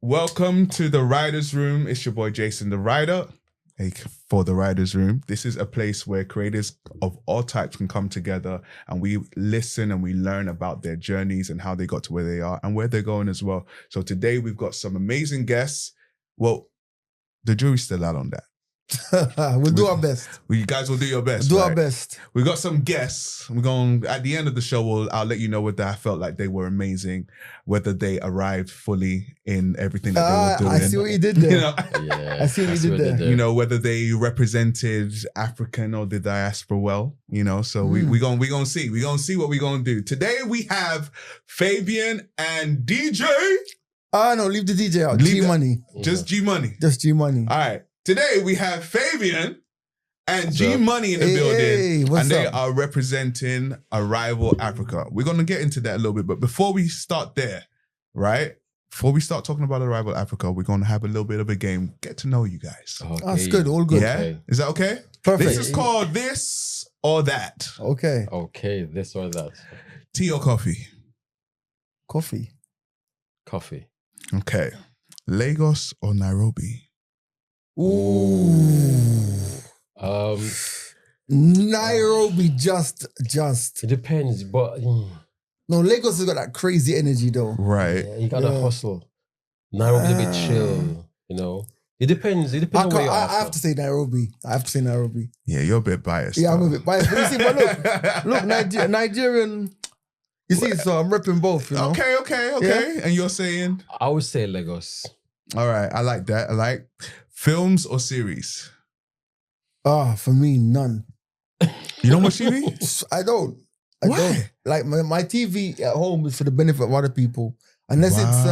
Welcome to the Writer's Room. It's your boy Jayson, the writer, for the Writer's Room. This is a place where creators of all types can come together and we listen and we learn about their journeys and how they got to where they are and where they're going as well. So today we've got some amazing guests. Well, the jury's still out on that. We'll do our best. You guys will do your best. Do our best. We got some guests. We're going at the end of the show. I'll let you know whether I felt like they were amazing, whether they arrived fully in everything that they were doing. I see what you did there. You know? Yeah, I see what you did there. You know, whether they represented African or the diaspora well. You know, so we gonna see. We gonna see what we gonna do today. We have Fabian and DJ. No, leave the DJ out. G Money. Just G Money. Just G Money. All right. Today we have Fabian and G Money in the building, and they are representing Arrival Africa. We're gonna get into that a little bit, but before we start there, right? Before we start talking about Arrival Africa, we're gonna have a little bit of a game. Get to know you guys. Okay. That's good. All good. Yeah, okay. Is that okay? Perfect. This is called This or That. Okay. Okay, this or that. Tea or coffee? Coffee. Coffee. Okay. Lagos or Nairobi? Ooh. Nairobi just. It depends, but No, Lagos has got that crazy energy though. Right. yeah, you gotta hustle. Nairobi's a bit chill, you know. It depends. It depends on where you're I have to say Nairobi. Yeah, you're a bit biased. Yeah, though. I'm a bit biased. But you see, but look, Nigerian. You see, so I'm repping both. You know? Okay. Yeah. And you're saying? I would say Lagos. All right, I like that. I like films or series. For me, none. You don't watch TV? I don't. Why? Don't. Like my TV at home is for the benefit of other people. Unless it's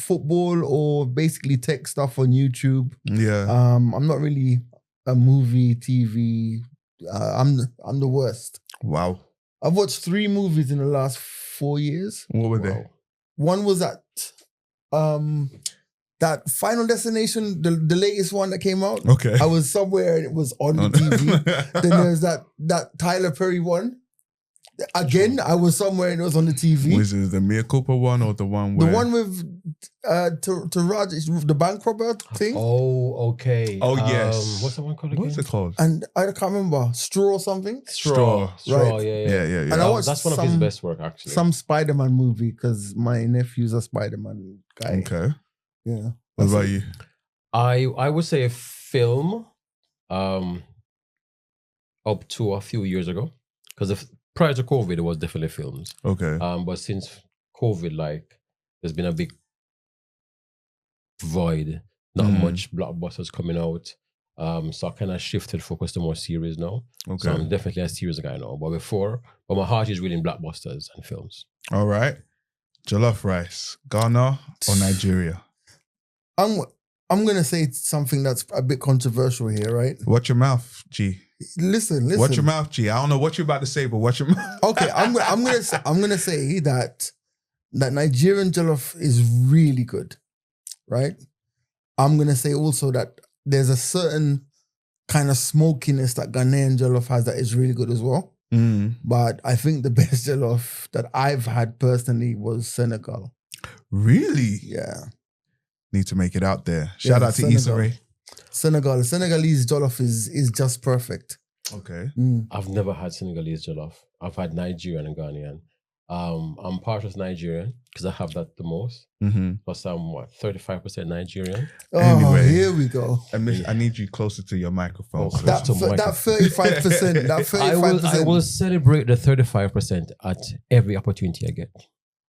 football or basically tech stuff on YouTube. Yeah. I'm not really a movie, TV. I'm the worst. Wow. I've watched 3 movies in the last 4 years. What were they? One was that Final Destination, the latest one that came out. Okay. I was somewhere and it was on the TV. Then there's that Tyler Perry one. Again, I was somewhere and it was on the TV. Was it the Mia Cooper one or the one where... The one with Taraji, the bank robber thing. Oh, okay. Oh, yes. What's the one called again? What's it called? And I can't remember. Straw or something? Straw. Straw, Right. yeah. Yeah. And I watched That's one of his best work, actually. Some Spider-Man movie because my nephew's a Spider-Man guy. Okay. Yeah. What about you? I would say a film up to a few years ago. Because prior to COVID, it was definitely films. Okay. But since COVID, like, there's been a big void. Not much blockbusters coming out. So I kind of shifted focus to more series now. Okay. So I'm definitely a series guy now. But but my heart is really in blockbusters and films. All right. Jollof rice, Ghana or Nigeria? I'm gonna say something that's a bit controversial here, right? Watch your mouth, G. Listen. Watch your mouth, G. I don't know what you're about to say, but watch your mouth. Okay, I'm gonna say that Nigerian jollof is really good, right? I'm gonna say also that there's a certain kind of smokiness that Ghanaian jollof has that is really good as well. But I think the best jollof that I've had personally was Senegal. Really? Yeah. Need to make it out there. Shout out to Issa Rae. Senegalese jollof is just perfect. Okay. I've never had Senegalese jollof. I've had Nigerian and Ghanaian. I'm partial to Nigerian because I have that the most. Plus I'm 35% Nigerian. Oh, Anyway. here we go. I need you closer to your microphone. Oh, That 35%. That 35%. I will celebrate the 35% at every opportunity I get.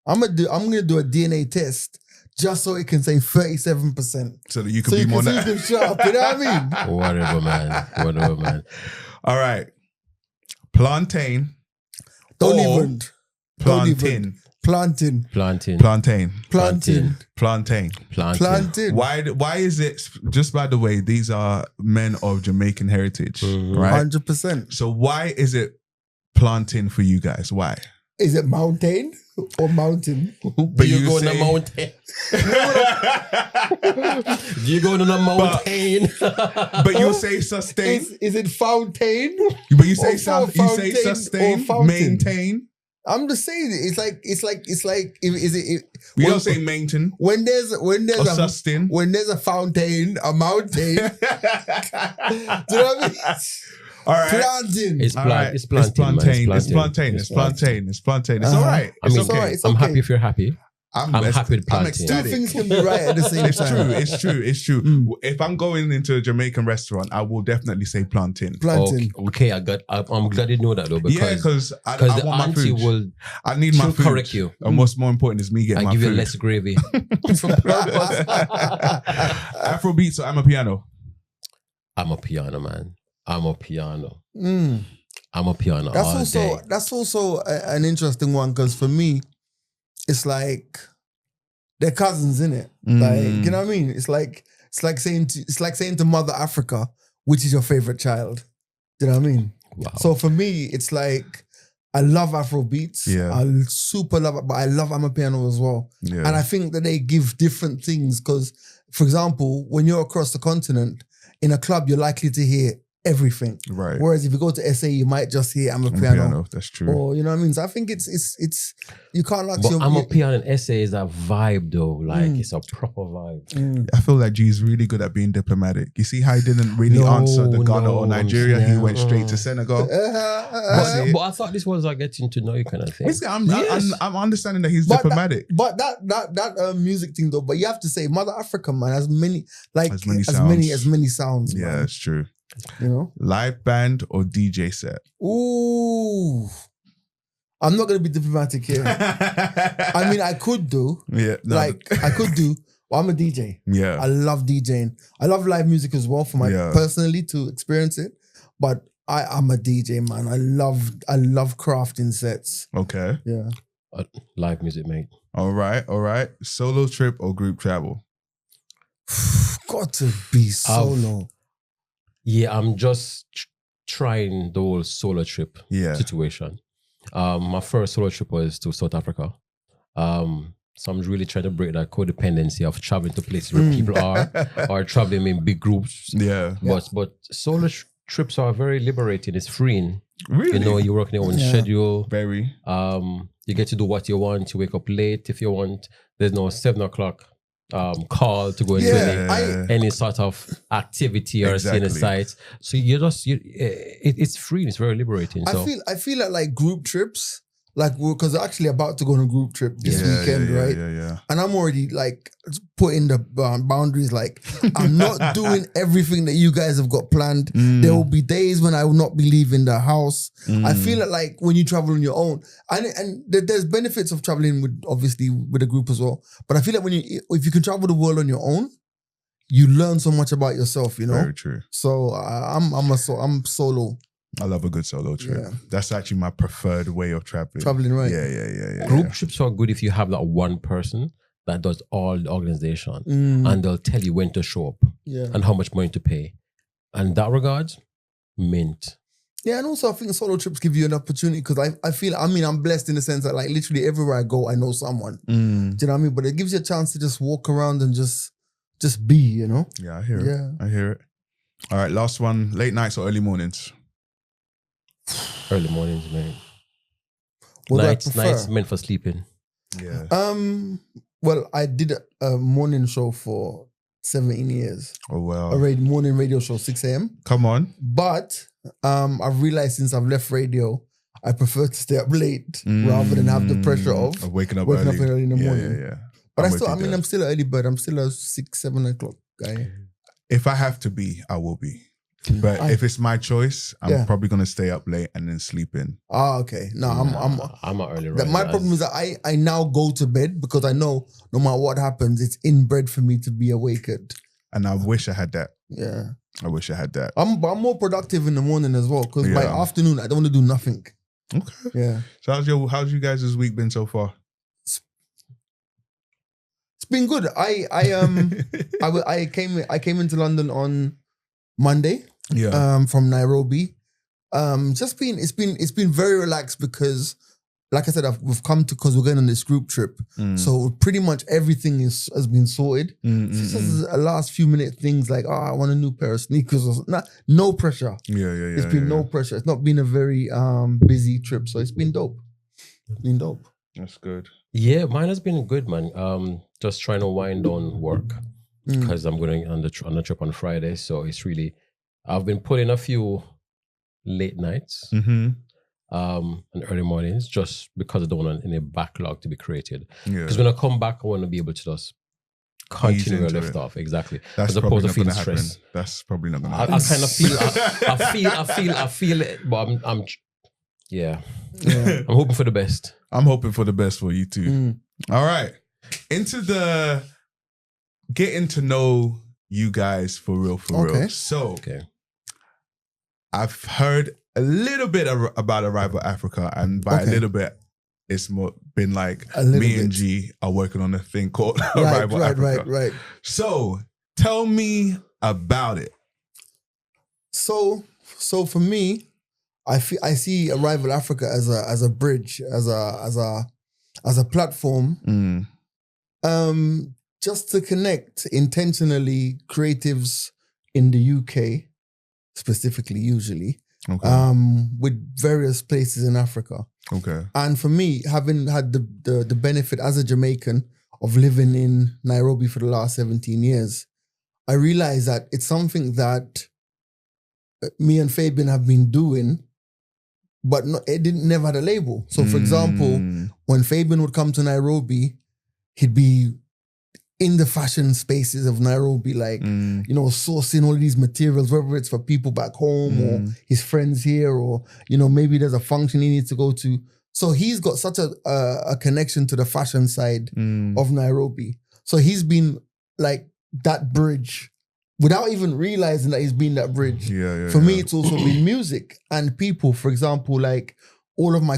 I'm gonna do a DNA test just so it can say 37%. So that you can be more so you can sharp, you know what I mean? Whatever, man. All right. Plantain. Don't or even. Plantain. Plantain. Why is it, just by the way, these are men of Jamaican heritage, right? 100%. So why is it plantain for you guys? Why? Is it mountain or mountain? But you go on a mountain. Do you go on a mountain? But you say sustain. Is it fountain? But you say Or sustain, fountain. maintain. I'm just saying it's like We don't say maintain when there's or sustain. when there's a fountain, a mountain. Do you know what I mean? All right. Planting. It's All plantain. right. It's plantain. It's plantain. It's all right. It's okay. It's I'm okay. happy if you're happy. I'm happy with I'm plantain. Two ecstatic. things can be right at the same time. It's true. If I'm going into a Jamaican restaurant, I will definitely say plantain. Planting. Okay, I'm glad you know that though, because I the want my auntie food. will I need my she'll food. correct you. And what's more important is me getting I my give food. you less gravy. Afrobeats or Amapiano? I'm a piano man. I'm a piano. Mm. I'm a piano all day. That's also an interesting one because for me, it's like they're cousins, innit? Like, you know what I mean? It's like saying to Mother Africa, which is your favorite child? Do you know what I mean? Wow. So for me, it's like I love Afro beats. Yeah. I super love it, but I love Amapiano as well. Yeah. And I think that they give different things because, for example, when you're across the continent, in a club, you're likely to hear everything. Right. Whereas if you go to SA, you might just hear Amapiano. That's true. Or, you know what I mean? So I think it's you can't like... But I'm a piano and essay is a vibe though. Like it's a proper vibe. I feel like G's really good at being diplomatic. You see how he didn't really answer the Ghana or Nigeria? He went straight to Senegal. But I thought this was like getting to know you kind of thing. I'm understanding that he's diplomatic. But that music thing though, but you have to say Mother Africa, man, has many sounds. Yeah, man. it's true. You know? Live band or DJ set? Ooh. I'm not gonna be diplomatic here. I mean, I could do. Yeah. No. I could do. Well, I'm a DJ. Yeah. I love DJing. I love live music as well for my personally to experience it. But I'm a DJ, man. I love crafting sets. Okay. Yeah. Live music, mate. All right. Solo trip or group travel? Got to be solo. Yeah, I'm just trying the whole solo trip situation. My first solo trip was to South Africa. So I'm really trying to break that codependency of traveling to places where people are or traveling in big groups. Yeah. But solo trips are very liberating. It's freeing. Really? You know, you work on your own schedule. Very. You get to do what you want. You wake up late if you want. There's no 7 o'clock call to go into any sort of activity or seeing a site. So it's free. It's very liberating. So I feel like group trips, like because we're actually about to go on a group trip this weekend, right? Yeah. And I'm already like putting the boundaries. Like I'm not doing everything that you guys have got planned. There will be days when I will not be leaving the house. I feel like when you travel on your own, and there's benefits of traveling with a group as well. But I feel like if you can travel the world on your own, you learn so much about yourself. You know, very true. So I'm solo. I love a good solo trip. Yeah. That's actually my preferred way of traveling. Traveling, right? Yeah. Group trips are good if you have that one person that does all the organization and they'll tell you when to show up and how much money to pay. And that regard, mint. Yeah, and also I think solo trips give you an opportunity because I'm blessed in the sense that like literally everywhere I go, I know someone. Do you know what I mean? But it gives you a chance to just walk around and just be, you know? Yeah, I hear it. All right, last one. Late nights or early mornings? Early mornings, man. Nights meant for sleeping. Yeah. Well, I did a morning show for 17 years. Oh wow. A morning radio show, 6 a.m. Come on. But I've realized since I've left radio, I prefer to stay up late rather than have the pressure of waking up early in the morning. Yeah. But I'm still an early bird. I'm still a 6-7 o'clock guy. If I have to be, I will be. But if it's my choice, I'm probably gonna stay up late and then sleep in. Ah, okay. No, I'm an early riser. My problem is that I now go to bed because I know no matter what happens, it's inbred for me to be awakened. And I wish I had that. Yeah. I wish I had that. I'm more productive in the morning as well because by afternoon I don't want to do nothing. Okay. Yeah. So how's you guys' week been so far? It's been good. I came into London on Monday. Yeah. From Nairobi. It's been very relaxed because, like I said, we've come to because we're going on this group trip. So pretty much everything has been sorted. It's just a last few minute things like, I want a new pair of sneakers. No pressure. Yeah. It's been no pressure. It's not been a very busy trip, so it's been dope. been dope. That's good. Yeah, mine has been good, man. Just trying to wind down work because I'm going on the trip on Friday. So it's really, I've been putting a few late nights and early mornings just because I don't want any backlog to be created. Because when I come back, I want to be able to just continue where I left off. Exactly. That's as opposed to feeling happen. stress. That's probably not going to happen. I kind of feel, I feel it, but I'm I'm hoping for the best. I'm hoping for the best for you too. All right. Into the getting to know you guys for real. So I've heard a little bit about Arrival Africa, and by a little bit, it's more been like me and G are working on a thing called Arrival Africa. Right. So tell me about it. So for me, I see Arrival Africa as a bridge, as a platform, just to connect intentionally creatives in the UK, specifically, usually, with various places in Africa. Okay. And for me, having had the benefit as a Jamaican of living in Nairobi for the last 17 years, I realized that it's something that me and Fabian have been doing, but it never had a label. So for example, when Fabian would come to Nairobi, he'd be in the fashion spaces of Nairobi, like, sourcing all these materials, whether it's for people back home or his friends here, or, maybe there's a function he needs to go to. So he's got such a connection to the fashion side of Nairobi. So he's been like that bridge without even realizing that he's been that bridge. For me, it's also been music and people. For example, like all of my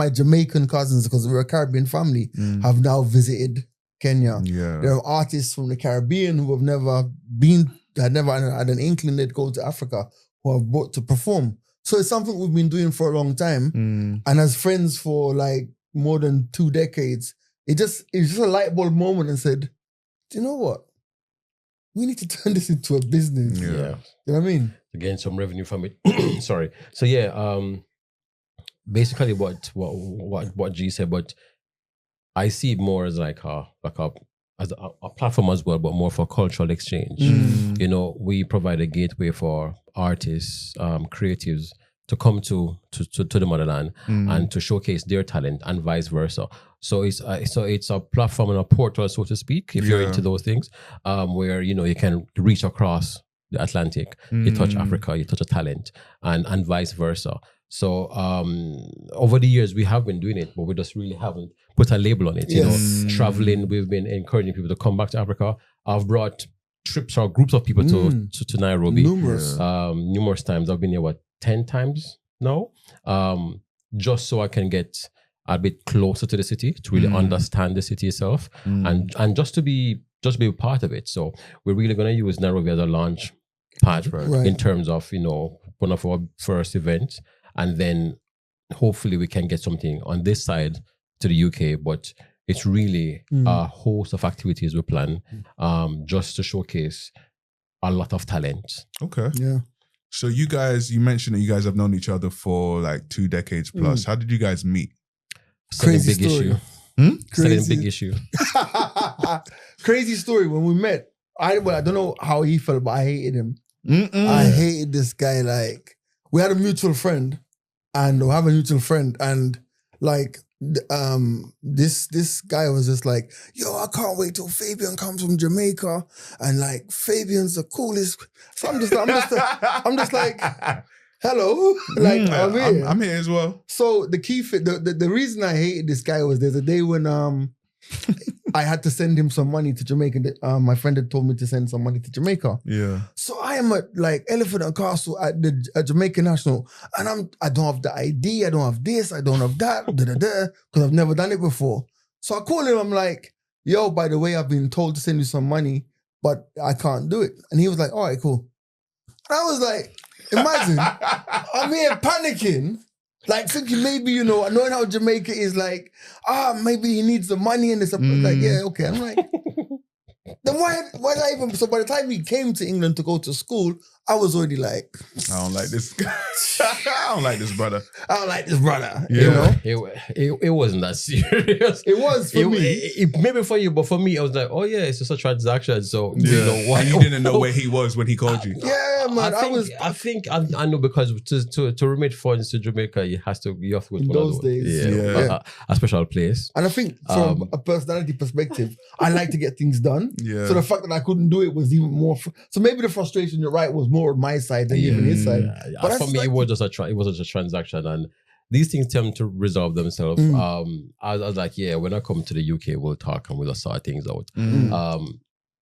Jamaican cousins, because we're a Caribbean family, have now visited Kenya. There are artists from the Caribbean who have never had an inkling they'd go to Africa, who have brought to perform. So it's something we've been doing for a long time. And as friends for like more than 2 decades, it was just a light bulb moment and said, do you know what? We need to turn this into a business. You know what I mean? To gain some revenue from it. Sorry. So basically what G said, but I see it more as like a platform as well, but more for cultural exchange. We provide a gateway for artists, creatives to come to the motherland and to showcase their talent, and vice versa. So it's a platform and a portal, so to speak, if you're into those things, where you can reach across the Atlantic. You touch Africa, you touch a talent, and vice versa. So over the years we have been doing it, but we just really haven't put a label on it. Traveling, we've been encouraging people to come back to Africa. I've brought trips or groups of people to Nairobi numerous times. I've been here 10 times now, just so I can get a bit closer to the city, to really understand the city itself, and just be a part of it. So we're really going to use Nairobi as a launch pad in terms of one of our first events, and then hopefully we can get something on this side to the UK. But it's really a host of activities we plan, just to showcase a lot of talent. Okay. Yeah. So you mentioned that you guys have known each other for like 2 decades plus. How did you guys meet? Crazy issue. Big issue. Crazy story. When we met, I don't know how he felt, but I hated him. I hated this guy. Like, we had a mutual friend, and like this guy was just like, yo, I can't wait till Fabian comes from Jamaica, and like Fabian's the coolest. So I'm just like, hello, like I'm here as well. So the reason I hated this guy was there's a day when I had to send him some money to Jamaica. My friend had told me to send some money to Jamaica. Yeah. So I am at like Elephant and Castle at the Jamaican National, and I don't have the ID, I don't have this, I don't have that, because I've never done it before. So I call him, I'm like, yo, by the way, I've been told to send you some money, but I can't do it. And he was like, all right, cool. And I was like, imagine, I'm here panicking, like thinking maybe, knowing how Jamaica is, like, maybe he needs the money and this. Like, yeah, okay. I'm like, Then why not even? So by the time he came to England to go to school, I was already like, I don't like this. I don't like this brother. I don't like this brother. Yeah. You know, it wasn't that serious. it was for me. It maybe for you, but for me, I was like, oh yeah, it's just a transaction. So Yeah. you know why And you didn't know where he was when he called you. Yeah, man. I know because to remit funds to Jamaica, you have to go In to those days. Yeah. a special place. And I think from a personality perspective, I like to get things done. Yeah. So the fact that I couldn't do it was even more. So maybe the frustration, you're right, was more on my side than even his side. But For me, it was just a transaction, and these things tend to resolve themselves. I was like, yeah, when I come to the UK, we'll talk and we'll just sort things out.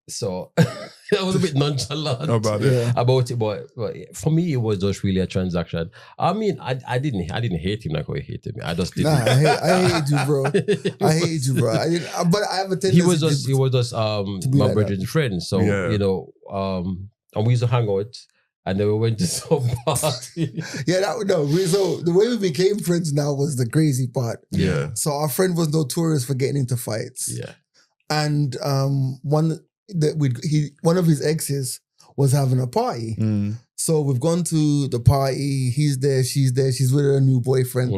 So I was a bit nonchalant about it. But for me, it was just really a transaction. I mean, I didn't hate him like how he hated me. I just didn't. Nah, I hate you, bro. I hate you, bro. But I have a tendency. He was just my like brother's friend. So you know, and we used to hang out. And then we went to some party. So the way we became friends now was the crazy part. Yeah. So our friend was notorious for getting into fights. Yeah. And one of his exes was having a party. So we've gone to the party. He's there, she's with her new boyfriend.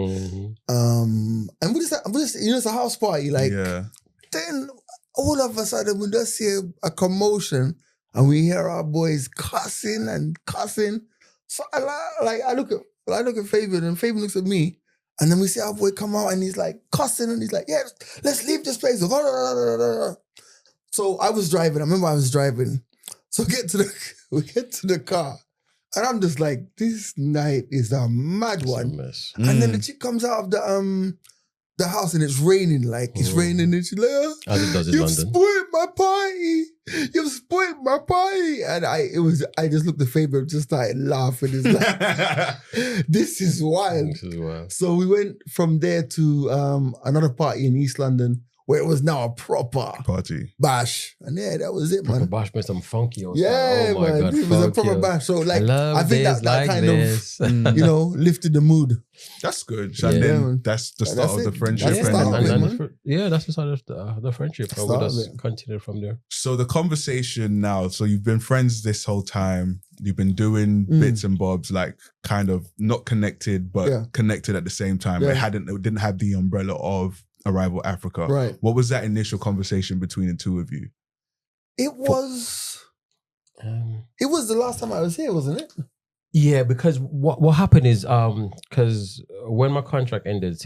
And we just it's a house party. Then all of a sudden we just hear a commotion. And we hear our boys cussing. So I look at Fabian, and Fabian looks at me, and then we see our boy come out, and he's like cussing, and he's like, "Yeah, let's leave this place." So I was driving. I remember I was driving. So we get to the car, and I'm just like, "This night is a mad one." And then the chick comes out of the house, and it's raining. And she's like, as it does in "You've London. spoiled my party. You've spoiled my party." And I just looked at Faber and just started laughing. It's like, this is wild. So we went from there to another party in East London where it was now a proper party bash. And yeah, that was it, man. Proper bash with some funky. Yeah, oh my man. God, it was a proper bash. So like, I think that like kind this. of, lifted the mood. That's good. And then that's the start of the friendship. That's the start of it, man. That's the start of the friendship. And we'll just continue from there. So the conversation now, so you've been friends this whole time. You've been doing bits and bobs, like kind of not connected, but connected at the same time. Yeah. It didn't have the umbrella of Arrival Africa. Right. What was that initial conversation between the two of you? It was the last time I was here, wasn't it? Yeah, because what happened is because when my contract ended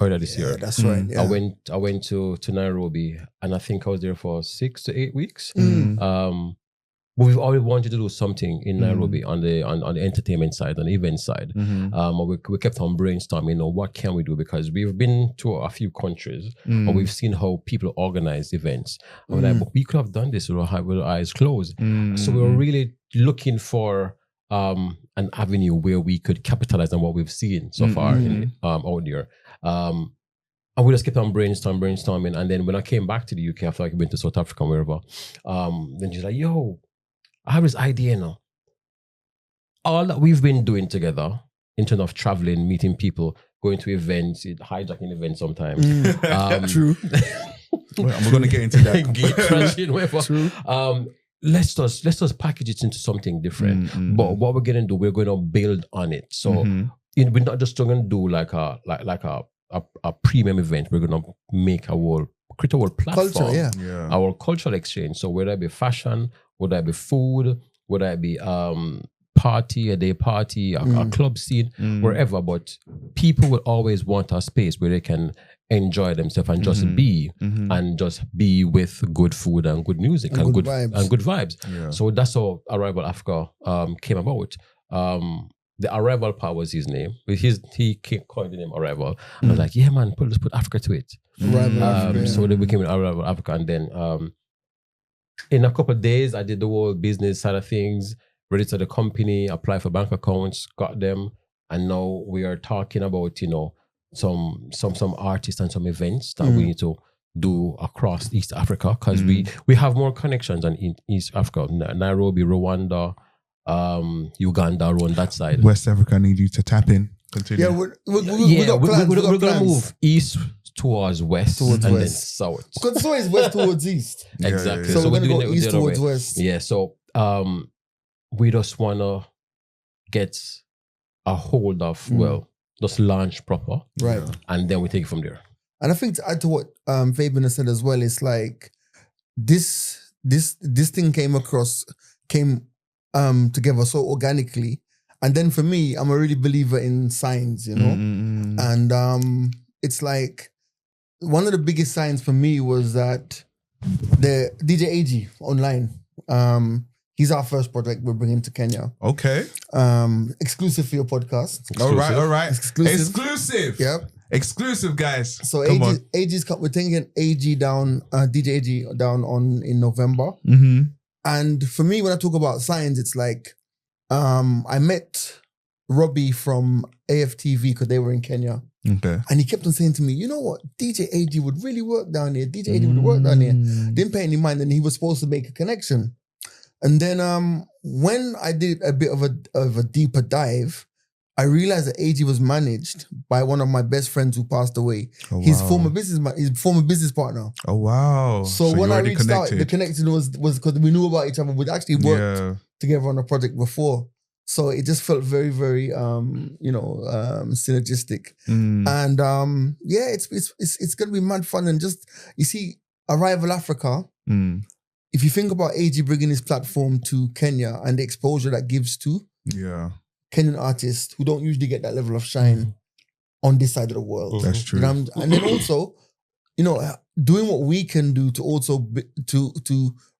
earlier this year, that's right. Yeah. I went to Nairobi, and I think I was there for 6 to 8 weeks. But we've always wanted to do something in Nairobi on the entertainment side, on the event side. We kept on brainstorming, what can we do? Because we've been to a few countries, and we've seen how people organize events. And we're like, but we could have done this with our eyes closed. So we were really looking for an avenue where we could capitalize on what we've seen so far out there. And we just kept on brainstorming. And then when I came back to the UK, after I went to South Africa, wherever, then she's like, yo, I have this idea now. All that we've been doing together in terms of traveling, meeting people, going to events, hijacking events sometimes. True. We're going to get into that. Gate crashing, whatever. True. Let's just package it into something different. But what we're going to do, we're going to build on it. So we're not just going to do like a premium event. We're going to create a whole platform. Culture, Our cultural exchange. So whether it be fashion, whether it be food, whether it be a day party, a club scene, wherever. But people will always want a space where they can enjoy themselves and just be, and just be with good food and good music and good vibes. Yeah. So that's how Arrival Africa came about. The Arrival part was his name. He coined the name Arrival. I was like, yeah, man, let's put Africa to it. Arrival Africa, So they became Arrival Africa, and then in a couple of days, I did the whole business side of things, registered the company, applied for bank accounts, got them, and now we are talking about some artists and some events that we need to do across East Africa, because we have more connections in East Africa, Nairobi, Rwanda, Uganda, around that side. West Africa, I need you to tap in. Continue. Yeah, we're going to move east towards west and then south. Because it's always west towards east. Exactly. So we're going to go it east the other towards way. west. Yeah. So we just want to get a hold of, just launch proper. Right. And then we take it from there. And I think to add to what Fabian has said as well, it's like this thing came together so organically. And then for me, I'm a really believer in signs, you know? And it's like one of the biggest signs for me was that the DJ AG online, he's our first project we're bringing to Kenya. Okay. Exclusive for your podcast. All right. Exclusive. Yep. Exclusive, guys. So we're taking AG down, DJ AG down in November. And for me, when I talk about signs, it's like I met Robbie from AFTV because they were in Kenya. Okay. And he kept on saying to me, you know what, DJ AG would really work down here. DJ AG would work down here. Didn't pay any mind, and he was supposed to make a connection. And then when I did a bit of a deeper dive, I realized that AG was managed by one of my best friends who passed away. Oh, wow. His former business partner. Oh wow! So when I reached out, the connection was because we knew about each other. We'd actually worked together on a project before, so it just felt very, very, synergistic. And it's gonna be mad fun. And just you see, Arrival Africa. If you think about AG bringing his platform to Kenya and the exposure that gives to Kenyan artists who don't usually get that level of shine on this side of the world. That's true. And then also, doing what we can do to also to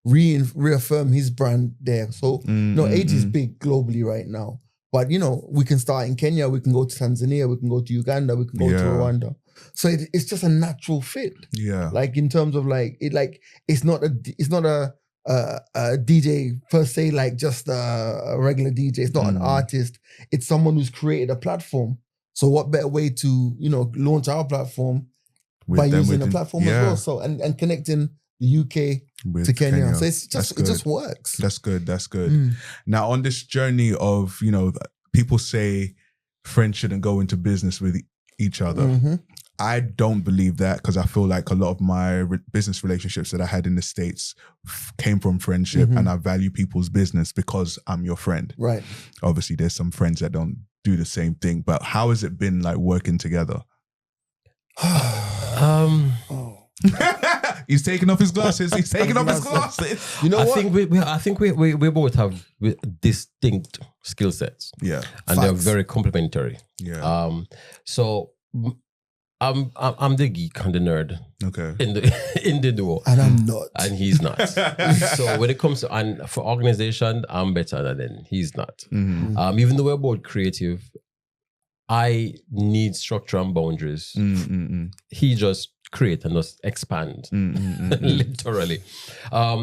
reaffirm his brand there. So, AG is big globally right now. But, we can start in Kenya, we can go to Tanzania, we can go to Uganda, we can go to Rwanda. So it's just a natural fit. Yeah. Like in terms of it's not a DJ per se, like just a regular DJ. It's not an artist. It's someone who's created a platform. So what better way to, launch our platform by using a platform as well. So and connecting the UK to Kenya. So it just works. That's good. Now on this journey of, people say friends shouldn't go into business with each other. I don't believe that, because I feel like a lot of my business relationships that I had in the States came from friendship, and I value people's business because I'm your friend. Right. Obviously, there's some friends that don't do the same thing, but how has it been like working together? He's taking off his glasses. He's taking off his glasses. You know what? I think we both have distinct skill sets. Yeah. And they're very complementary. Yeah. So I'm the geek and the nerd. Okay. In the duo. And I'm not. And he's not. So when it comes to, and for organization, I'm better than him. He's not. Even though we're both creative, I need structure and boundaries. He just create and just expand, literally.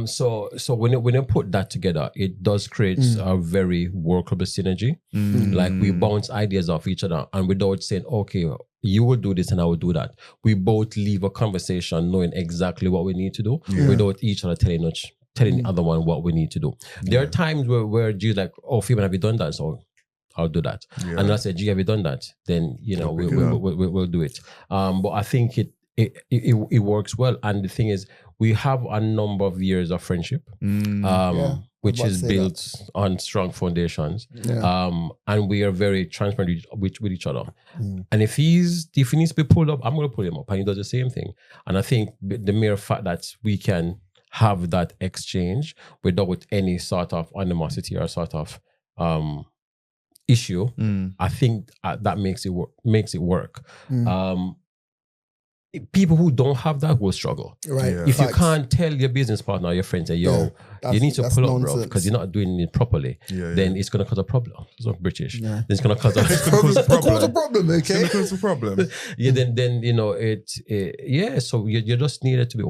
So when you put that together, it does create a very workable synergy. Like we bounce ideas off each other, and without saying, okay, you will do this and I will do that, we both leave a conversation knowing exactly what we need to do without each other telling the other one what we need to do. There are times where G's like, oh, Fiban, have you done that? So I'll do that. And I said, G, have you done that? Then, we'll do it. But I think it works well. And the thing is, we have a number of years of friendship, which is built on strong foundations. And we are very transparent with each other. And if he needs to be pulled up, I'm going to pull him up. And he does the same thing. And I think the mere fact that we can have that exchange without any sort of animosity or sort of issue, I think that makes it work. People who don't have that will struggle. Right. If you can't tell your business partner or your friends, say, you need to pull up, bro, because you're not doing it properly, then it's going to cause a problem. It's not British. Then it's going to cause a problem. Okay. It's going to cause a problem. So you just need to be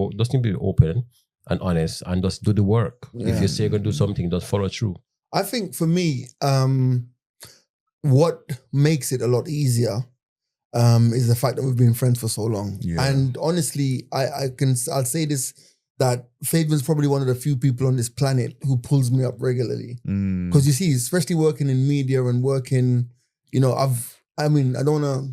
open and honest and just do the work. If you say you're going to do something, just follow through. I think for me, what makes it a lot easier is the fact that we've been friends for so long. And honestly, I'll say this, that Fabian's probably one of the few people on this planet who pulls me up regularly. Because you see, especially working in media and working, I don't want to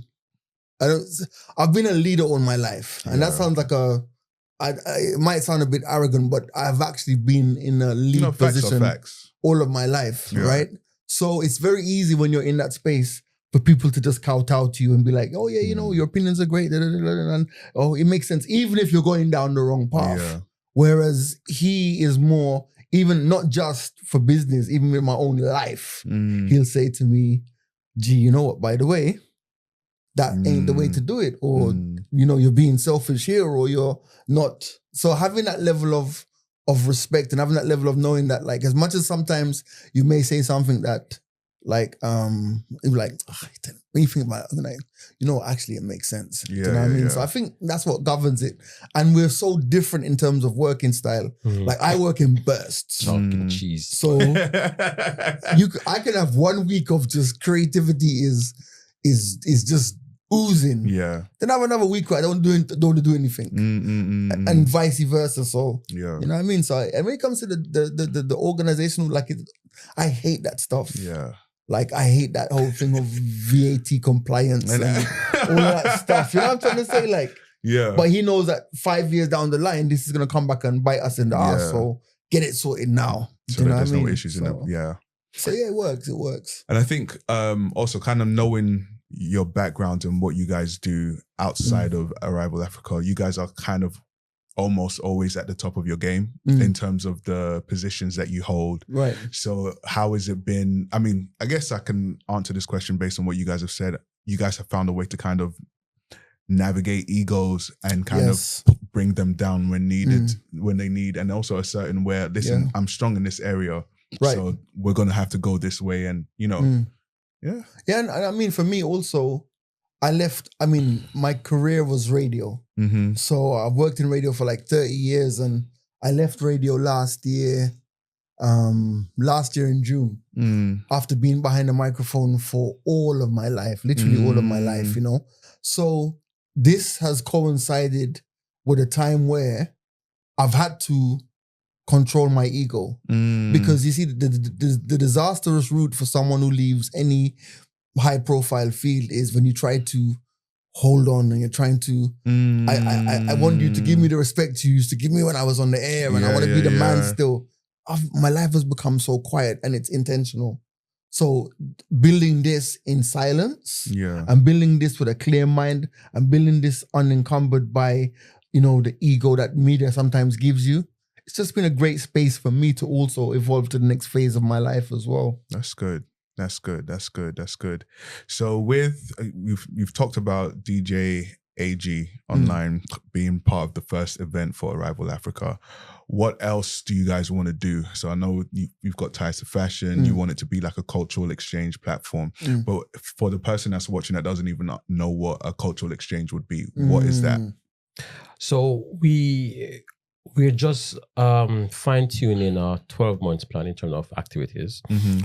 I've been a leader all my life, and that sounds like it might sound a bit arrogant, but I've actually been in a lead position all of my life, right? So it's very easy when you're in that space for people to just kowtow to you and be like, oh yeah, you know, your opinions are great, and oh, it makes sense, even if you're going down the wrong path. Yeah. Whereas he is more, even not just for business, even in my own life, he'll say to me, gee, you know what, by the way, that ain't the way to do it. Or, you know, you're being selfish here, or you're not. So having that level of respect and having that level of knowing that, like, as much as sometimes you may say something that, like, when you think about it, like, you know, actually it makes sense. Do you know what I mean? So I think that's what governs it. And we're so different in terms of working style. Like, I work in bursts. Chalk and cheese. So I can have 1 week of just creativity is just oozing. Yeah. Then I have another week where I don't want to do anything. And vice versa. So you know what I mean? So and when it comes to the organizational, like, I hate that stuff. Yeah. Like, I hate that whole thing of VAT compliance and all that stuff. You know what I'm trying to say? Like, but he knows that 5 years down the line, this is gonna come back and bite us in the ass. So get it sorted now. So that there's no issues in it. Yeah. So yeah, it works. And I think also kind of knowing your background and what you guys do outside of Arrival Africa, you guys are kind of almost always at the top of your game in terms of the positions that you hold. Right. So how has it been? I mean, I guess I can answer this question based on what you guys have said. You guys have found a way to kind of navigate egos and kind of bring them down when needed, when they need, and also a certain where, listen, I'm strong in this area. Right. So we're going to have to go this way, and, you know, Yeah, and I mean, for me also, my career was radio. So I've worked in radio for like 30 years, and I left radio last year in June, after being behind the microphone for all of my life, literally all of my life, you know. So this has coincided with a time where I've had to control my ego, because you see the disastrous route for someone who leaves any high profile field is when you try to hold on and you're trying to I want you to give me the respect you used to give me when I was on the air, and I want to be the man still. My life has become so quiet, and it's intentional. So building this in silence, and building this with a clear mind, and building this unencumbered by, you know, the ego that media sometimes gives you, it's just been a great space for me to also evolve to the next phase of my life as well. That's good. So with, you've talked about DJ AG online being part of the first event for Arrival Africa. What else do you guys want to do? So I know you've got ties to fashion. You want it to be like a cultural exchange platform. But for the person that's watching that doesn't even know what a cultural exchange would be, what is that? So we're just fine-tuning our 12 months plan in terms of activities.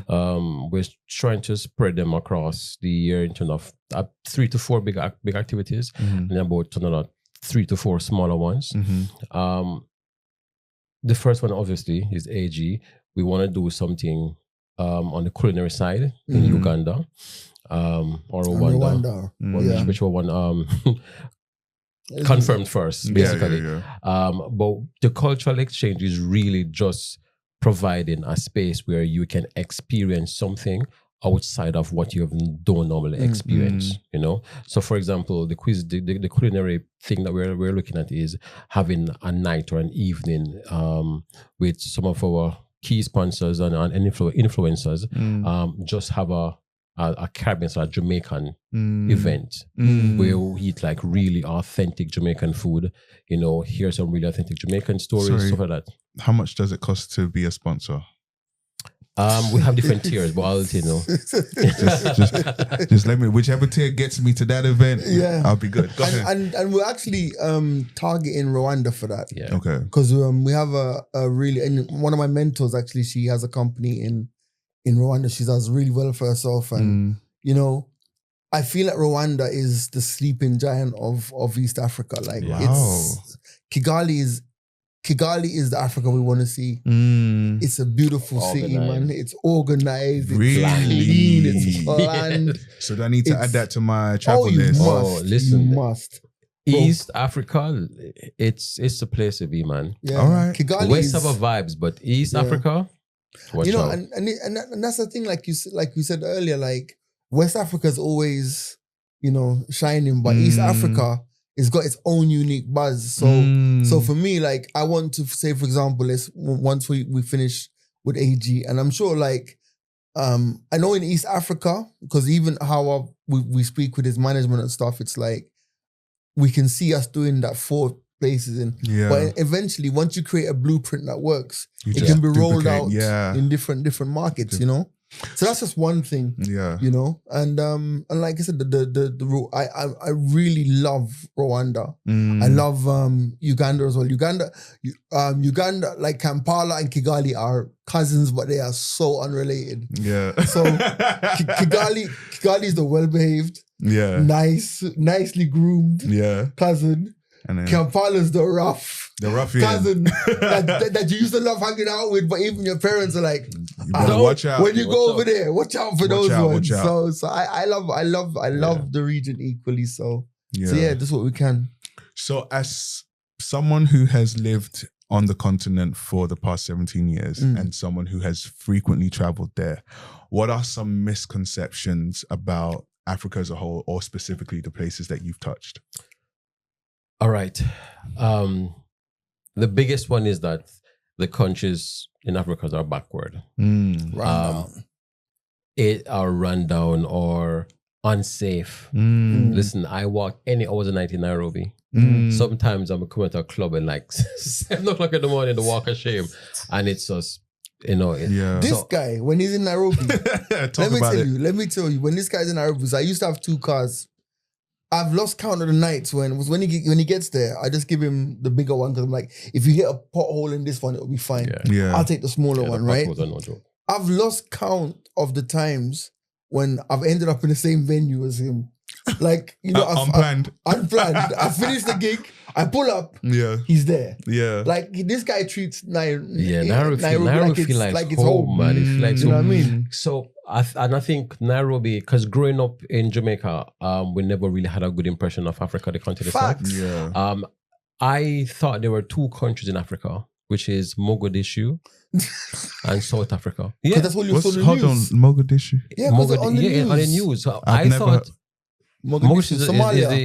We're trying to spread them across the year in terms of 3 to 4 big activities, and about another 3 to 4 smaller ones. The first one, obviously, is AG. We want to do something on the culinary side in Uganda or Rwanda. Which one? Confirmed first, basically. But the cultural exchange is really just providing a space where you can experience something outside of what you don't normally experience, you know? So for example, the culinary thing that we're looking at is having a night or an evening with some of our key sponsors and influencers, just have a Caribbean, so a Jamaican event where we eat like really authentic Jamaican food, you know, hear some really authentic Jamaican stories, stuff like that. How much does it cost to be a sponsor? We have different tiers, but I'll let you know. just let me, whichever tier gets me to that event, I'll be good. Go ahead. And we're actually targeting Rwanda for that. Yeah. Okay. Because we have a really, and one of my mentors actually, she has a company in Rwanda. She does really well for herself, and you know, I feel like Rwanda is the sleeping giant of East Africa. Like it's Kigali Kigali is the Africa we want to see. It's a beautiful city, man. It's organized, it's clean, it's planned. So do I need to add that to my travel list? Listen, you must. East Africa, it's a place to be, man. Yeah. All right. Kigali West have a vibes, but East Africa, watch out. And that's the thing, like you said earlier, like West Africa's always, shining, but East Africa, it's got its own unique buzz. So for me, like, I want to say, for example, once we finish with AG, and I'm sure, like, I know in East Africa, because even how we speak with his management and stuff, it's like we can see us doing that 4 places in. Yeah. But eventually, once you create a blueprint that works, it can be rolled out in different markets, So that's just one thing, And like I said, I really love Rwanda. I love Uganda as well. Uganda, like Kampala and Kigali are cousins, but they are so unrelated. Yeah. So Kigali is the well-behaved, nicely groomed, cousin. And then Kampala's the rough cousin that you used to love hanging out with, but even your parents are like, watch out. When you go over there, watch out for those ones. So I love the region equally. So that's what we can. So as someone who has lived on the continent for the past 17 years and someone who has frequently traveled there, what are some misconceptions about Africa as a whole, or specifically the places that you've touched? All right. The biggest one is that the countries in Africa are backward. Are run down or unsafe. Listen, I was a night in Nairobi. Sometimes I'm coming to a club and like 7 o'clock in the morning, the walk of shame. And it's just, This guy, when he's in Nairobi, let me tell you, when this guy's in Nairobi, so I used to have 2 cars. I've lost count of the nights when he gets there, I just give him the bigger one because I'm like, if you hit a pothole in this one, it'll be fine. Yeah. I'll take the smaller one, right? I've lost count of the times when I've ended up in the same venue as him. Like, unplanned. I finish the gig, I pull up, he's there. Yeah. Like, this guy treats Nairobi feel like it's home, man. It feels like you know what I mean? So, I think Nairobi, because growing up in Jamaica, we never really had a good impression of Africa, the continent. Facts. Yeah. I thought there were 2 countries in Africa, which is Mogadishu and South Africa. Yeah, that's what you saw. Hold on, Mogadishu. Yeah, on the news. So I thought Mogadishu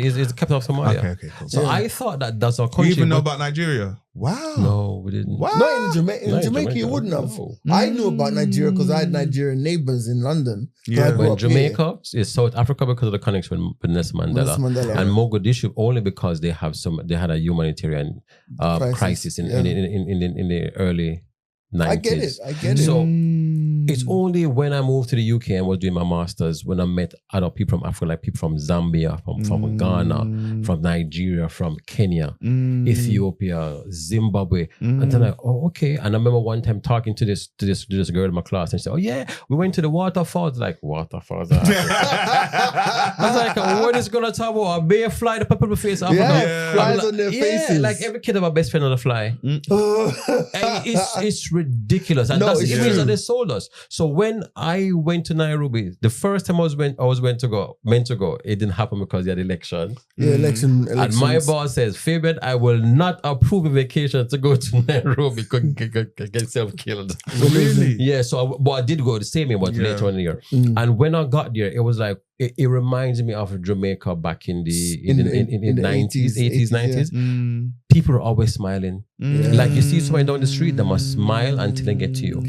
is the capital of Somalia. Okay, cool. So I thought that's our country. You even know about Nigeria? Wow. No, we didn't. Wow. No, in Jamaica you wouldn't have. No. I knew about Nigeria because I had Nigerian neighbors in London. Yeah. But Jamaica is South Africa because of the connection with Nelson Mandela. And Mogadishu only because they had a humanitarian crisis in the early 90s. I get it. So it's only when I moved to the UK and was doing my master's when I met other people from Africa, like people from Zambia, from Ghana, from Nigeria, from Kenya, Ethiopia, Zimbabwe. And then okay. And I remember one time talking to this girl in my class, and she said, "Oh yeah, we went to the waterfalls." Like, waterfalls? I was like, what is gonna talk about? A bear fly the people face Africa? Yeah, flies on their faces. Yeah, like every kid have a best friend on a fly. And it's ridiculous. And that's the image that they sold us. So when I went to Nairobi, the first time I was meant to go, it didn't happen because they had election. Yeah, elections. And my boss says, Fabian, I will not approve a vacation to go to Nairobi, get yourself killed. Really? Yeah, but I did go the same year, but later on in the year. And when I got there, it was like, it reminds me of Jamaica back in the 90s, 90s. Yeah. People are always smiling. Like you see someone down the street, they must smile until they get to you.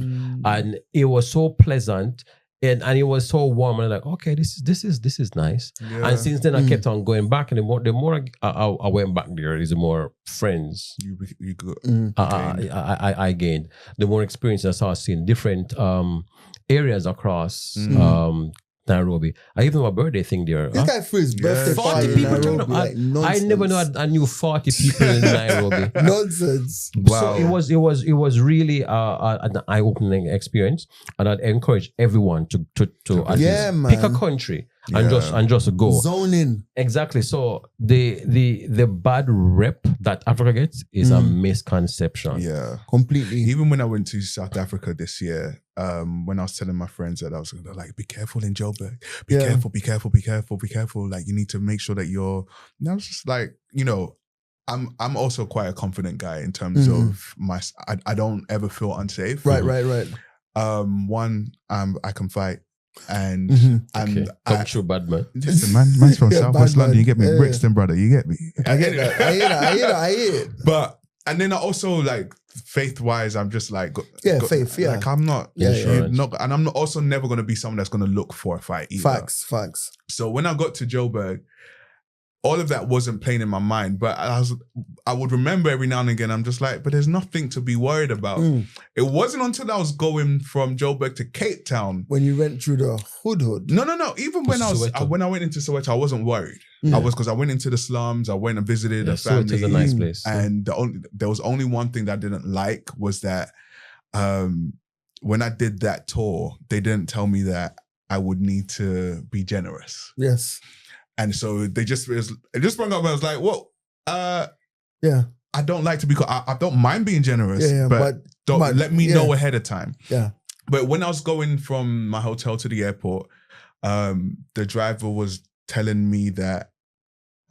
And it was so pleasant and it was so warm. And I'm like, okay, this is nice. Yeah. And since then I kept on going back, and the more I went back there, the more friends I gained. The more experience I started seeing different areas across Nairobi. I even have a birthday thing there. This guy for his birthday 40 people turned up. I never knew I knew 40 people in Nairobi. Nonsense. Wow. So it was really an eye-opening experience, and I'd encourage everyone to at least pick a country and just go. Zone in. Exactly. So the bad rep that Africa gets is a misconception. Yeah. Completely. Even when I went to South Africa this year, when I was telling my friends that I was like, be careful in Joburg. Be careful. Like, you need to make sure that you're... And I was just like, I'm also quite a confident guy in terms of I don't ever feel unsafe. Right. One, I can fight. And come true, bad man. Listen, man's from Southwest London. You get me, Brixton, brother. You get me. I get that. I hear it. But and then I also like faith wise, I'm just like faith. Yeah, like I'm not. Not, and I'm not also never going to be someone that's going to look for a fight either. Facts. So when I got to Joburg, all of that wasn't playing in my mind, but I would remember every now and again, I'm just like, but there's nothing to be worried about. It wasn't until I was going from Joburg to Cape Town. When you went through the hood. No. Even when I went into Soweto, I wasn't worried. Because I went into the slums, I went and visited a family. Soweto's a nice place. And there was only one thing that I didn't like was that when I did that tour, they didn't tell me that I would need to be generous. Yes. And so it just sprung up and I was like, well, I don't like to be, I don't mind being generous, but let me know ahead of time. Yeah. But when I was going from my hotel to the airport, the driver was telling me that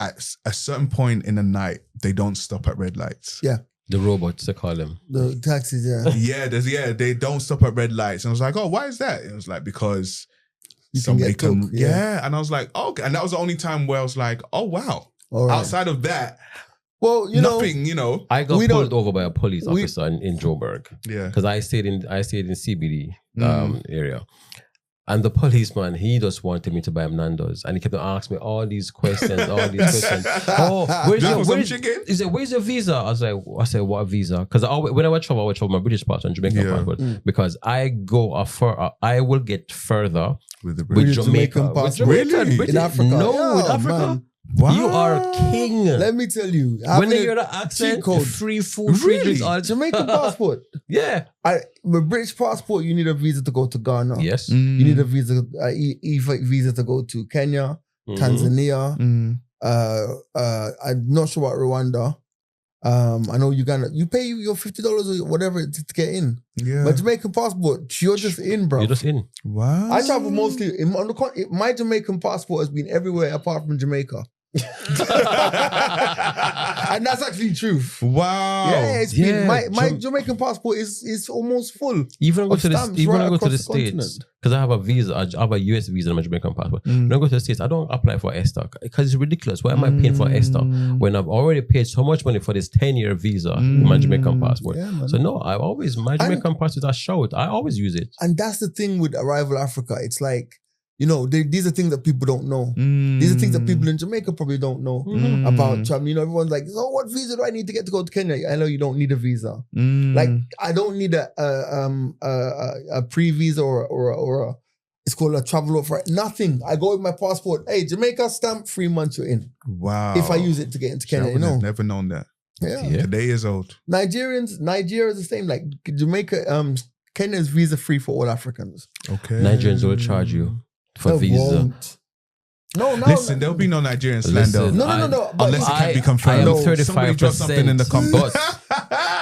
at a certain point in the night, they don't stop at red lights. Yeah. The robots, they call them. The taxis, they don't stop at red lights. And I was like, oh, why is that? It was like, because... somebody can, and I was like, okay, and that was the only time where I was like, oh wow. Right. Outside of that, nothing. I got pulled over by a police officer in Joburg. Yeah, because I stayed in CBD area, and the policeman, he just wanted me to buy him Nando's, and he kept on asking me all these questions. Oh, where's your visa? I said, what visa? Because when I would travel my British passport and Jamaican passport, because I will get further with Jamaican passport. Really? In Africa? No, with Africa. Man. Wow. You are king. Let me tell you. When they hear the accent, free food, free drinks, all Jamaican passport. Yeah. With British passport, you need a visa to go to Ghana. Yes. You need a visa, visa to go to Kenya, Tanzania. I'm not sure about Rwanda. I know Uganda. You pay your $50 or whatever to get in. Yeah. But Jamaican passport, you're just in, bro. You're just in. Wow. I travel mostly my Jamaican passport has been everywhere apart from Jamaica. And that's actually true. Wow. Yeah, it's been my Jamaican passport is almost full. Even when I go to the States, because I have a visa, I have a US visa on my Jamaican passport. When I go to the States, I don't apply for ESTA because it's ridiculous. Why am I paying for ESTA when I've already paid so much money for this 10-year visa with my Jamaican passport? Yeah, so no, my Jamaican passport, I show it. I always use it. And that's the thing with Arrival Africa. It's like, these are things that people don't know. These are things that people in Jamaica probably don't know about traveling. Everyone's like, so what visa do I need to get to go to Kenya? I know you don't need a visa. Like, I don't need a pre-visa or it's called a travel offer. Nothing. I go with my passport. Hey, Jamaica stamp, 3 months you're in. Wow. If I use it to get into Kenya, I've never known that. Yeah. Today is old. Nigeria is the same. Like Jamaica, Kenya is visa free for all Africans. Okay. Nigerians will charge you for visa. Won't. No. Listen, there'll be no Nigerian slander. No. Unless it can be confirmed. I am 35%. Somebody drop something in the comments.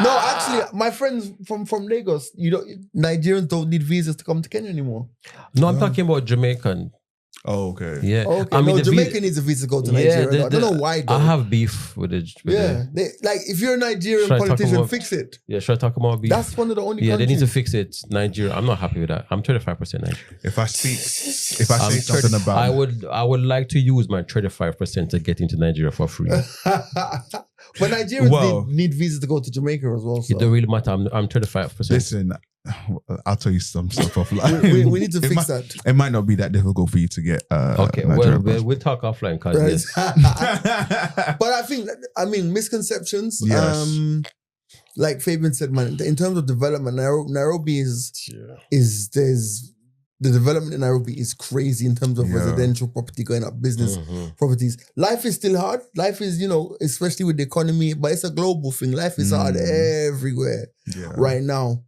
No, actually, my friends from Lagos, Nigerians don't need visas to come to Kenya anymore. No, I'm talking about Jamaican. Oh, okay. Yeah. Okay. I mean, Jamaica needs a visa to go to Nigeria. I don't know why, though. I have beef with it. Like, if you're a Nigerian politician, fix it. Yeah, should I talk about beef? That's one of the only countries. They need to fix it. Nigeria, I'm not happy with that. I'm 35% Nigerian. If I say something about I would like to use my 35% to get into Nigeria for free. But Nigerians need visas to go to Jamaica as well. So. It don't really matter. I'm 35%. Listen, I'll tell you some stuff offline. we need to fix that. It might not be that difficult for you to get. Okay, we'll talk offline. But I mean, misconceptions. Yes. Like Fabian said, man, in terms of development, Nairobi the development in Nairobi is crazy in terms of residential property going up, business properties. Life is still hard. Life is, especially with the economy, but it's a global thing. Life is hard everywhere right now.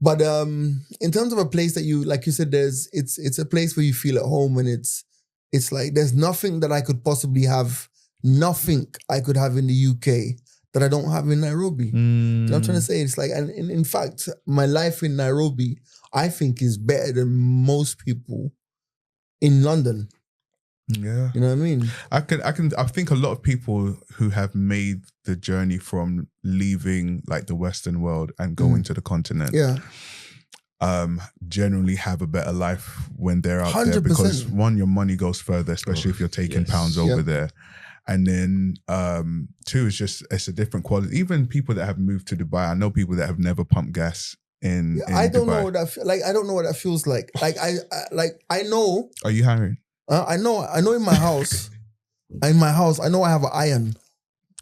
But in terms of a place that you, like you said, it's a place where you feel at home and it's it's like there's nothing that I could possibly have, nothing I could have in the UK that I don't have in Nairobi. You know what I'm trying to say? It's like, and in fact, my life in Nairobi, I think is better than most people in London. Yeah. You know what I mean? I think a lot of people who have made the journey from leaving like the Western world and going to the continent. Yeah. Generally have a better life when they're out 100%. there because one, your money goes further, especially if you're taking pounds over there. And then two, it's a different quality. Even people that have moved to Dubai, I know people that have never pumped gas in I don't Dubai. know what that like. I don't know what that feels like. Like I know. Are you hiring? I know in my house. I know I have an iron.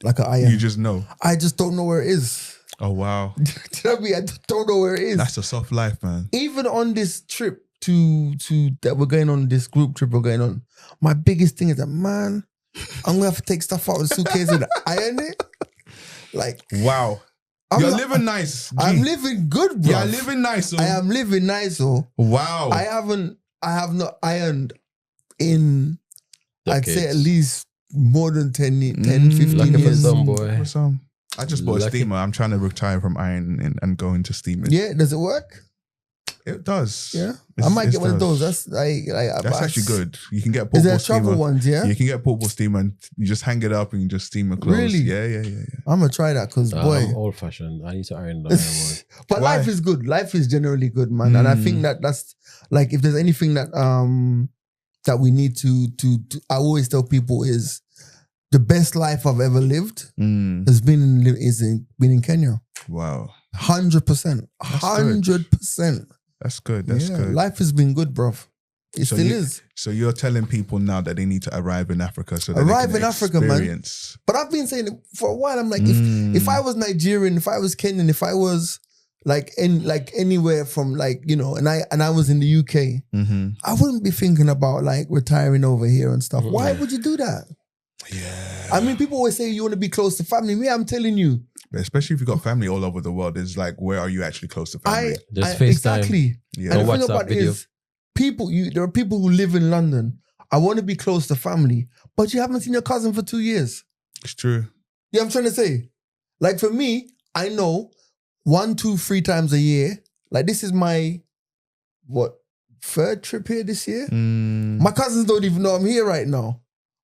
Like an iron. You just know. I just don't know where it is. Oh wow. Do you know what I mean? I just don't know where it is. That's a soft life, man. Even on this trip to that we're going on, this group trip we're going on, my biggest thing is that, man, I'm gonna have to take stuff out of the suitcase and iron it. Like, wow. You're living nice. G. I'm living good, bro. You're living nice. I am living nice, wow. I have not ironed in Decades. I'd say at least more than 10, 15 Lucky for years. some boy. I just bought a steamer. I'm trying to retire from ironing and go into steaming. Yeah, does it work? It does. Yeah, I might get one of those. That's that's actually good. You can get portable Is there steamer. travel ones? Yeah, you can get portable steamer and you just hang it up and you just steam your clothes. Really? Yeah. I'm gonna try that because boy, I'm old fashioned. I need to iron the iron one. but Why? life is good. Life is generally good, man. And I think that's like if there's anything that that we need to I always tell people is the best life I've ever lived has been in Kenya. Wow. 100%. 100%. That's good. That's good. Life has been good, bruv. It still is. So you're telling people now that they need to arrive in Africa so that Arrive they can in Africa, man. experience. But I've been saying it for a while. I'm like, if I was Nigerian, if I was Kenyan, if I was like anywhere from like, you know, and I was in the UK, I wouldn't be thinking about like retiring over here and stuff. Why would you do that? Yeah. I mean, people always say you want to be close to family. Me, I'm telling you. Especially if you've got family all over the world, it's like, where are you actually close to family? Just FaceTime. Exactly. Yeah. And the thing WhatsApp about it video. is, there are people who live in London. I want to be close to family, but you haven't seen your cousin for 2 years. It's true. You know what I'm trying to say? Like for me, I know 1, 2, 3 times a year. Like this is my, third trip here this year? My cousins don't even know I'm here right now.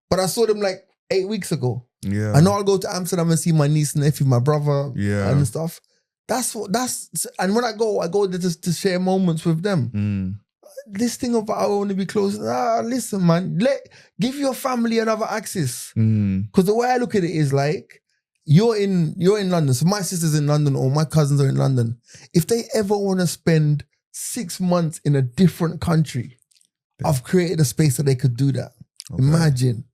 But I saw them like 8 weeks ago. Yeah. I know I'll go to Amsterdam and see my niece and nephew, my brother, Yeah. and stuff. And when I go there to share moments with them. This thing of I want to be close. Listen, man, give your family another access. Because the way I look at it is like, you're in London. So my sister's in London or my cousins are in London. If they ever want to spend 6 months in a different country, I've created a space that they could do that. Okay. Imagine.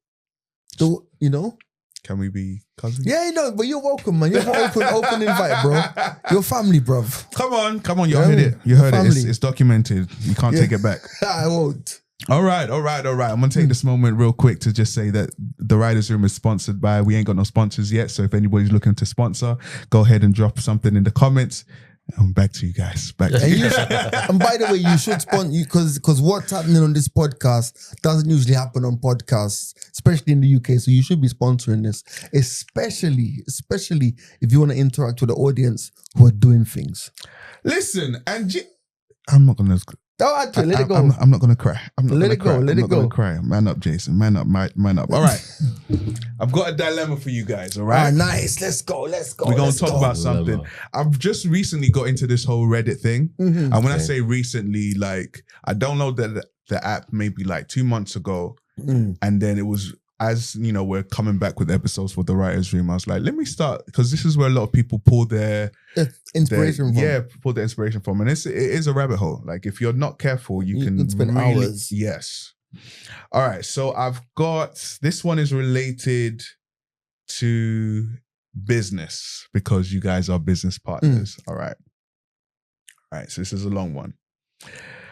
So, you know? Can we be cousins? Yeah, you know, but you're welcome, man. You're open invite, bro. Your family, bro. Come on. You heard it. You heard it. It's documented. You can't take it back. I won't. All right. I'm going to take this moment real quick to just say that the Writers Room is sponsored by, we ain't got no sponsors yet. So if anybody's looking to sponsor, go ahead and drop something in the comments. Back to you guys. And by the way, you should sponsor because what's happening on this podcast doesn't usually happen on podcasts, especially in the UK. So you should be sponsoring this, especially if you want to interact with the audience who are doing things. Listen, I'm not gonna. Let it go. I'm not gonna cry. Let it go. I'm not gonna cry. Man up, Jayson. Man up. All right. I've got a dilemma for you guys. All right. Nice. Let's go. We're gonna talk about something. I've just recently got into this whole Reddit thing, and when I say recently, like I downloaded the app maybe like 2 months ago, and then it was, as you know, we're coming back with episodes for the Writers Room. I was like, let me start, because this is where a lot of people pull their inspiration from. Yeah, pull the inspiration from. And it is a rabbit hole. Like if you're not careful, you can spend really, hours. Yes. All right. So I've got, this one is related to business because you guys are business partners. All right. So this is a long one.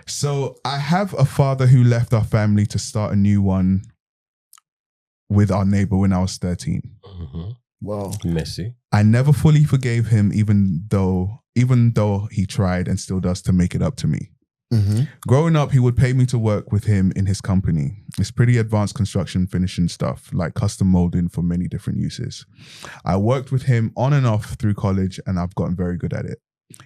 So I have a father who left our family to start a new one with our neighbor when I was 13. Wow. Messy. I never fully forgave him, even though he tried and still does to make it up to me. Growing up, he would pay me to work with him in his company. It's pretty advanced construction finishing stuff, like custom molding for many different uses. I worked with him on and off through college, and I've gotten very good at it.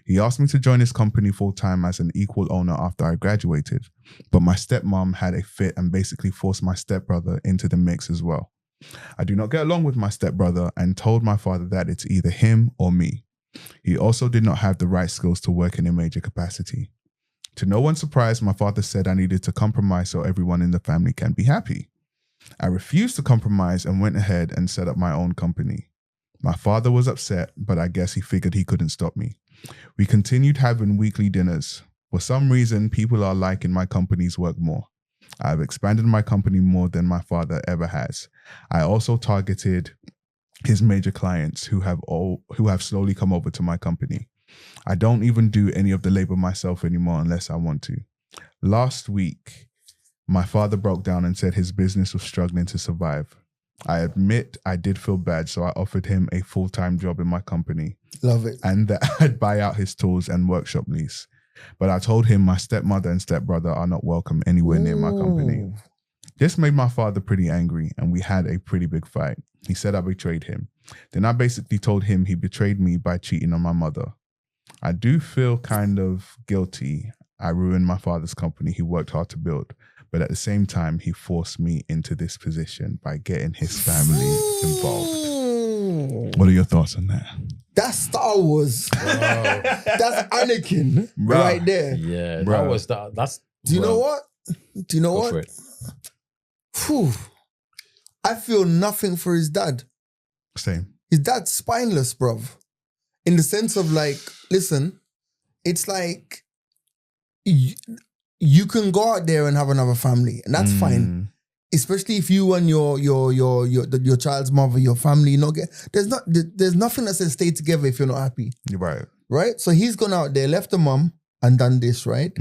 He asked me to join his company full-time as an equal owner after I graduated, but my stepmom had a fit and basically forced my stepbrother into the mix as well. I do not get along with my stepbrother and told my father that it's either him or me. He also did not have the right skills to work in a major capacity. To no one's surprise, my father said I needed to compromise so everyone in the family can be happy. I refused to compromise and went ahead and set up my own company. My father was upset, but I guess he figured he couldn't stop me. We continued having weekly dinners. For some reason, people are liking my company's work more. I've expanded my company more than my father ever has. I also targeted his major clients who have slowly come over to my company. I don't even do any of the labor myself anymore unless I want to. Last week, my father broke down and said his business was struggling to survive. I admit I did feel bad, so I offered him a full-time job in my company. Love it. And that I'd buy out his tools and workshop lease. But I told him my stepmother and stepbrother are not welcome anywhere near my company. This made my father pretty angry, and we had a pretty big fight. He said I betrayed him. Then I basically told him he betrayed me by cheating on my mother. I do feel kind of guilty. I ruined my father's company he worked hard to build. But at the same time, he forced me into this position by getting his family involved. What are your thoughts on that? That's Star Wars. Wow. That's Anakin right there. Yeah, Bruh. that was that. That's. Do you know what? Do you know Go what? for it. Whew. I feel nothing for his dad. Same. His dad's spineless, bruv. In the sense of like, listen, it's like you can go out there and have another family, and that's fine. Especially if you and your child's mother, your family, you know, there's nothing that says stay together if you're not happy. You're right. Right? So he's gone out there, left the mum, and done this, right?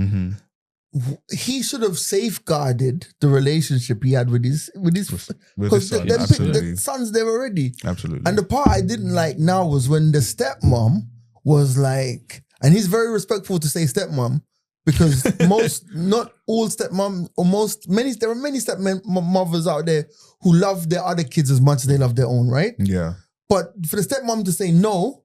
He should have safeguarded the relationship he had with his because son, the son's there already. Absolutely. And the part I didn't like now was when the stepmom was like, and he's very respectful to say stepmom, because not all stepmom, or there are many stepmothers out there who love their other kids as much as they love their own, right? Yeah. But for the stepmom to say no,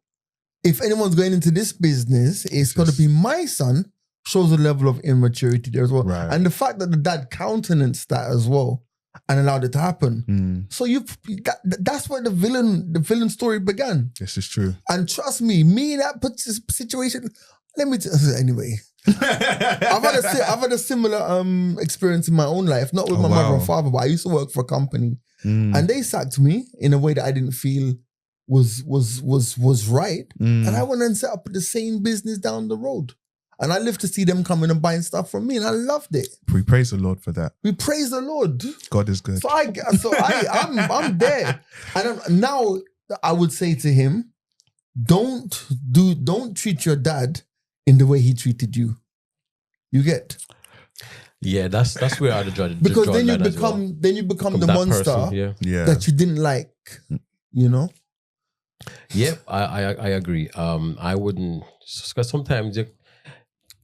if anyone's going into this business, it's got to be my son, shows a level of immaturity there as well. Right. And the fact that the dad countenanced that as well and allowed it to happen. So that's where the villain story began. This is true. And trust me, in that situation, let me anyway. I've had a similar experience in my own life, not with my mother and father, but I used to work for a company, and they sacked me in a way that I didn't feel was right, and I went and set up the same business down the road, and I lived to see them coming and buying stuff from me, and I loved it. We praise the Lord for that. We praise the Lord. God is good. So I'm there, and now I would say to him, don't treat your dad in the way he treated you. You get? Yeah, that's where I judge. Because then you become the monster person, that you didn't like. You know? Yep, I agree. I wouldn't, because sometimes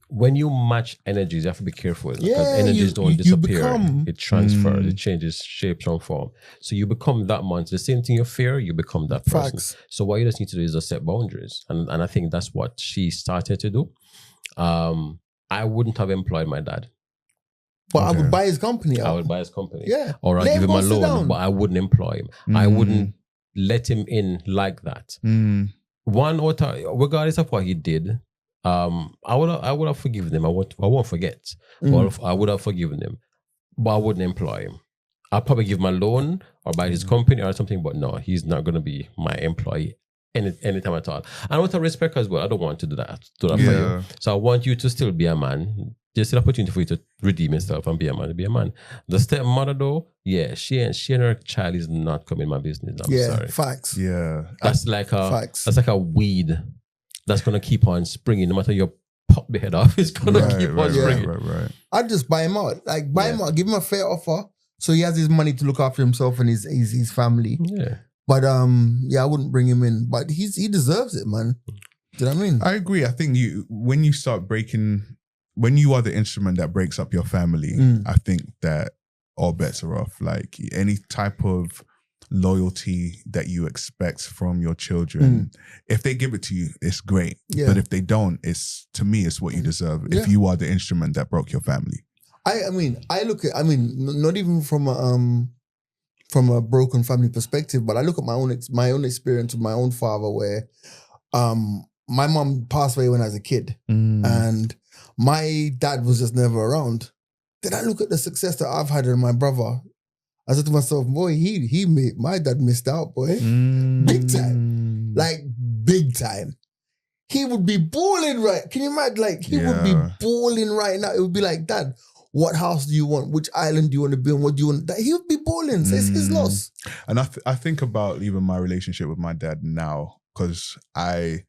when you match energies, you have to be careful. Because energies don't disappear. It transfers, it changes shape, form, form. So you become that monster. The same thing you fear, you become that person. Facts. So what you just need to do is just set boundaries. And I think that's what she started to do. I wouldn't have employed my dad. But I would buy his company out. I would buy his company. Yeah. Or I'll give him a loan, but I wouldn't employ him. I wouldn't let him in like that. Regardless of what he did, I would have forgiven him. I won't forget. I would have forgiven him, but I wouldn't employ him. I'll probably give him a loan or buy his company or something, but no, he's not going to be my employee anytime at all. And with a respect as well, I don't want to do that for you. So I want you to still be a man. There's an opportunity for you to redeem yourself and be a man. The stepmother though, she and her child is not coming in my business. I'm sorry. Facts. Yeah. That's like a weed that's gonna keep on springing. No matter you pop the head off, it's gonna keep on springing. Right. I'd just buy him out. Like buy him out, give him a fair offer so he has his money to look after himself and his family. Yeah. But I wouldn't bring him in. But he deserves it, man. Do you know what I mean? I agree. I think when you start breaking when you are the instrument that breaks up your family, I think that all bets are off. Like any type of loyalty that you expect from your children, if they give it to you, it's great. Yeah. But if they don't, to me, it's what you deserve. If you are the instrument that broke your family. I mean, not even from a broken family perspective, but I look at my own experience with my own father, where my mom passed away when I was a kid, and my dad was just never around. Then I look at the success that I've had in my brother. I said to myself, boy, my dad missed out, boy, big time, like big time. He would be balling, right? Can you imagine? Like he would be balling right now. It would be like, Dad, what house do you want? Which island do you want to build? What do you want? He would be balling. So it's his loss. And I think about even my relationship with my dad now, because I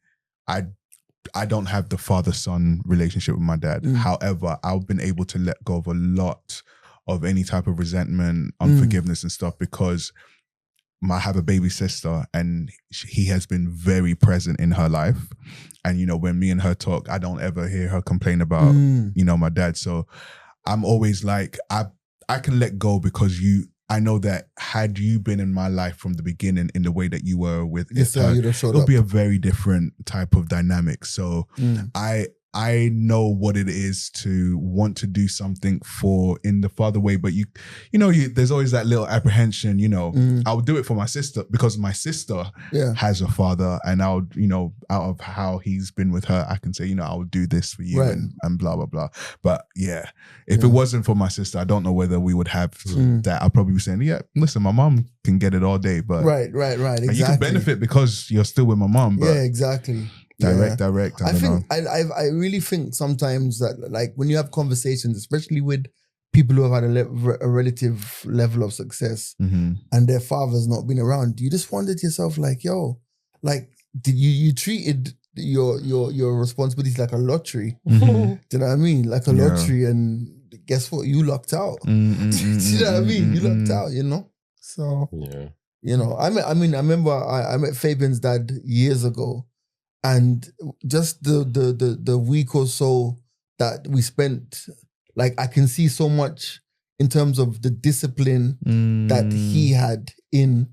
don't have the father-son relationship with my dad. However, I've been able to let go of a lot of any type of resentment, unforgiveness and stuff, because I have a baby sister and he has been very present in her life. And, you know, when me and her talk, I don't ever hear her complain about, you know, my dad. So I'm always like, I can let go because I know that had you been in my life from the beginning in the way that you were with her, it'll be a very different type of dynamic. So I know what it is to want to do something in the father way, but there's always that little apprehension, you know, I'll do it for my sister because my sister has a father, and out of how he's been with her, I can say, you know, I'll do this for you and blah, blah, blah. But yeah, if it wasn't for my sister, I don't know whether we would have that. I'll probably be saying, yeah, listen, my mom can get it all day, but right. Exactly. And you can benefit because you're still with my mom. But exactly. Direct. I really think sometimes that, like, when you have conversations, especially with people who have had a relative level of success and their father's not been around, you just wonder to yourself, like, yo, like, did you treated your responsibilities like a lottery? Do you know what I mean? Like a lottery, and guess what? You lucked out. Do you know what I mean? You lucked out, you know? So, you know, I remember I met Fabian's dad years ago. And just the week or so that we spent, like, I can see so much in terms of the discipline that he had in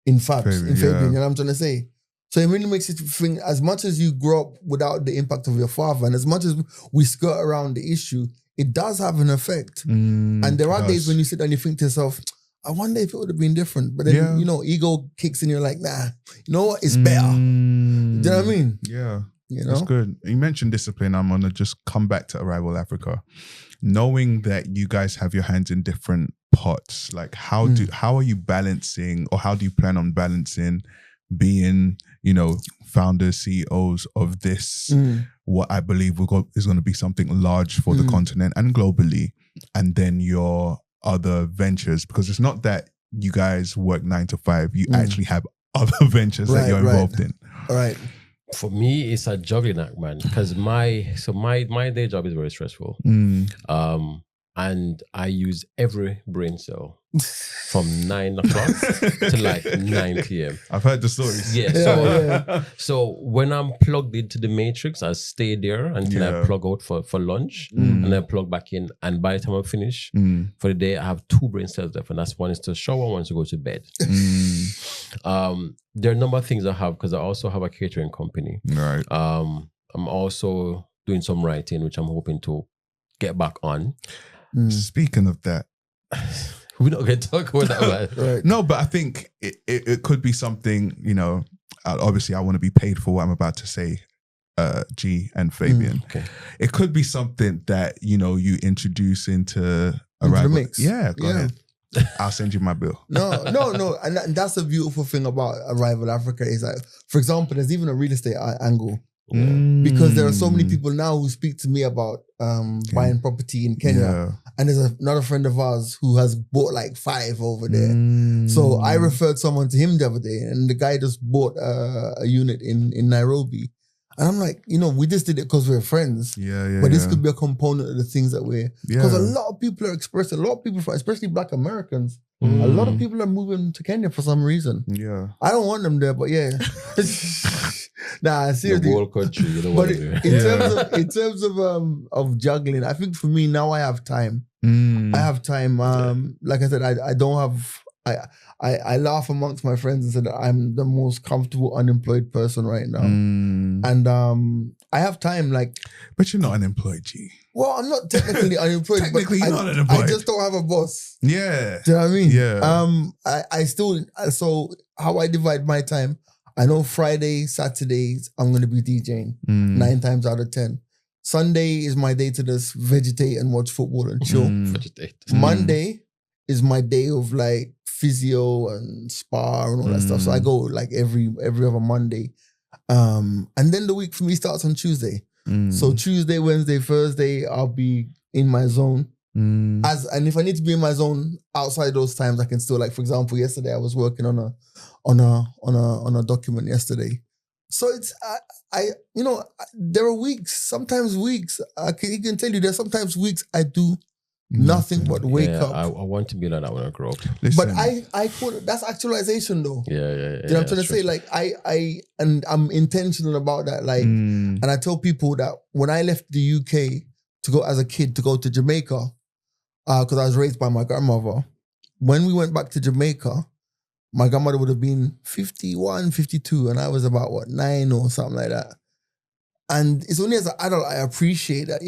Fabian, you know what I'm trying to say? So it really makes you think, as much as you grow up without the impact of your father, and as much as we skirt around the issue, it does have an effect. And there are days when you sit down and you think to yourself, I wonder if it would have been different. But then, you know, ego kicks in, you're like, nah, you know what? It's better. Do you know what I mean? Yeah. You know? That's good. You mentioned discipline. I'm going to just come back to Arrival Africa. Knowing that you guys have your hands in different pots, like how are you balancing, or how do you plan on balancing being, you know, founders, CEOs of this, what I believe is going to be something large for the continent and globally, and then your other ventures? Because it's not that you guys work 9 to 5, you actually have other ventures that you're involved in. Right. For me, it's a juggling act, man. Because my day job is very stressful. And I use every brain cell from 9 o'clock to like 9 p.m. I've heard the stories. Yeah. So when I'm plugged into the matrix, I stay there until I plug out for lunch, and then plug back in. And by the time I finish for the day, I have 2 brain cells left, and that's one is to shower, one is to go to bed. There are a number of things I have, because I also have a catering company. Right. I'm also doing some writing, which I'm hoping to get back on. Speaking of that, we're not going to talk about that. Right. No, but I think it could be something, you know, obviously I want to be paid for what I'm about to say, G and Fabian. Okay. It could be something that, you know, you introduce into the mix. Yeah, go ahead. I'll send you my bill. No. And that's the beautiful thing about Arrival Africa is that, for example, there's even a real estate angle. Because there are so many people now who speak to me about buying property in Kenya. And there's another friend of ours who has bought like 5 over there. So I referred someone to him the other day, and the guy just bought a unit in Nairobi. And I'm like, you know, we just did it because we're friends. But this could be a component of the things that we're... Because a lot of people are expressing, especially Black Americans, a lot of people are moving to Kenya for some reason. Yeah. I don't want them there, but yeah. Nah, seriously. The whole country, you know But what I mean? in terms of juggling, I think for me now I have time. I have time. Like I said, I don't have. I laugh amongst my friends and said that I'm the most comfortable unemployed person right now, and I have time. Like, but you're not unemployed, G. Well, I'm not technically unemployed. Technically, but you're not unemployed. I just don't have a boss. Yeah. Do you know what I mean? Yeah. I still, so how I divide my time, I know Friday, Saturdays, I'm going to be DJing 9 times out of 10. Sunday is my day to just vegetate and watch football and chill. Monday is my day of like physio and spa and all that stuff. So I go like every other Monday. And then the week for me starts on Tuesday. So Tuesday, Wednesday, Thursday, I'll be in my zone. And if I need to be in my zone outside those times, I can still, like, for example, yesterday I was working on a document yesterday. So it's there are weeks, sometimes weeks. I can tell you there's sometimes weeks I do nothing but wake up. I want to be like that when I grow up. Listen. But I call it, that's actualization though. Yeah. You know what I'm trying to say? Like and I'm intentional about that. Like, and I tell people that when I left the UK to go as a kid to go to Jamaica, because I was raised by my grandmother. When we went back to Jamaica, my grandmother would have been 51, 52, and I was about 9 or something like that. And it's only as an adult I appreciate that,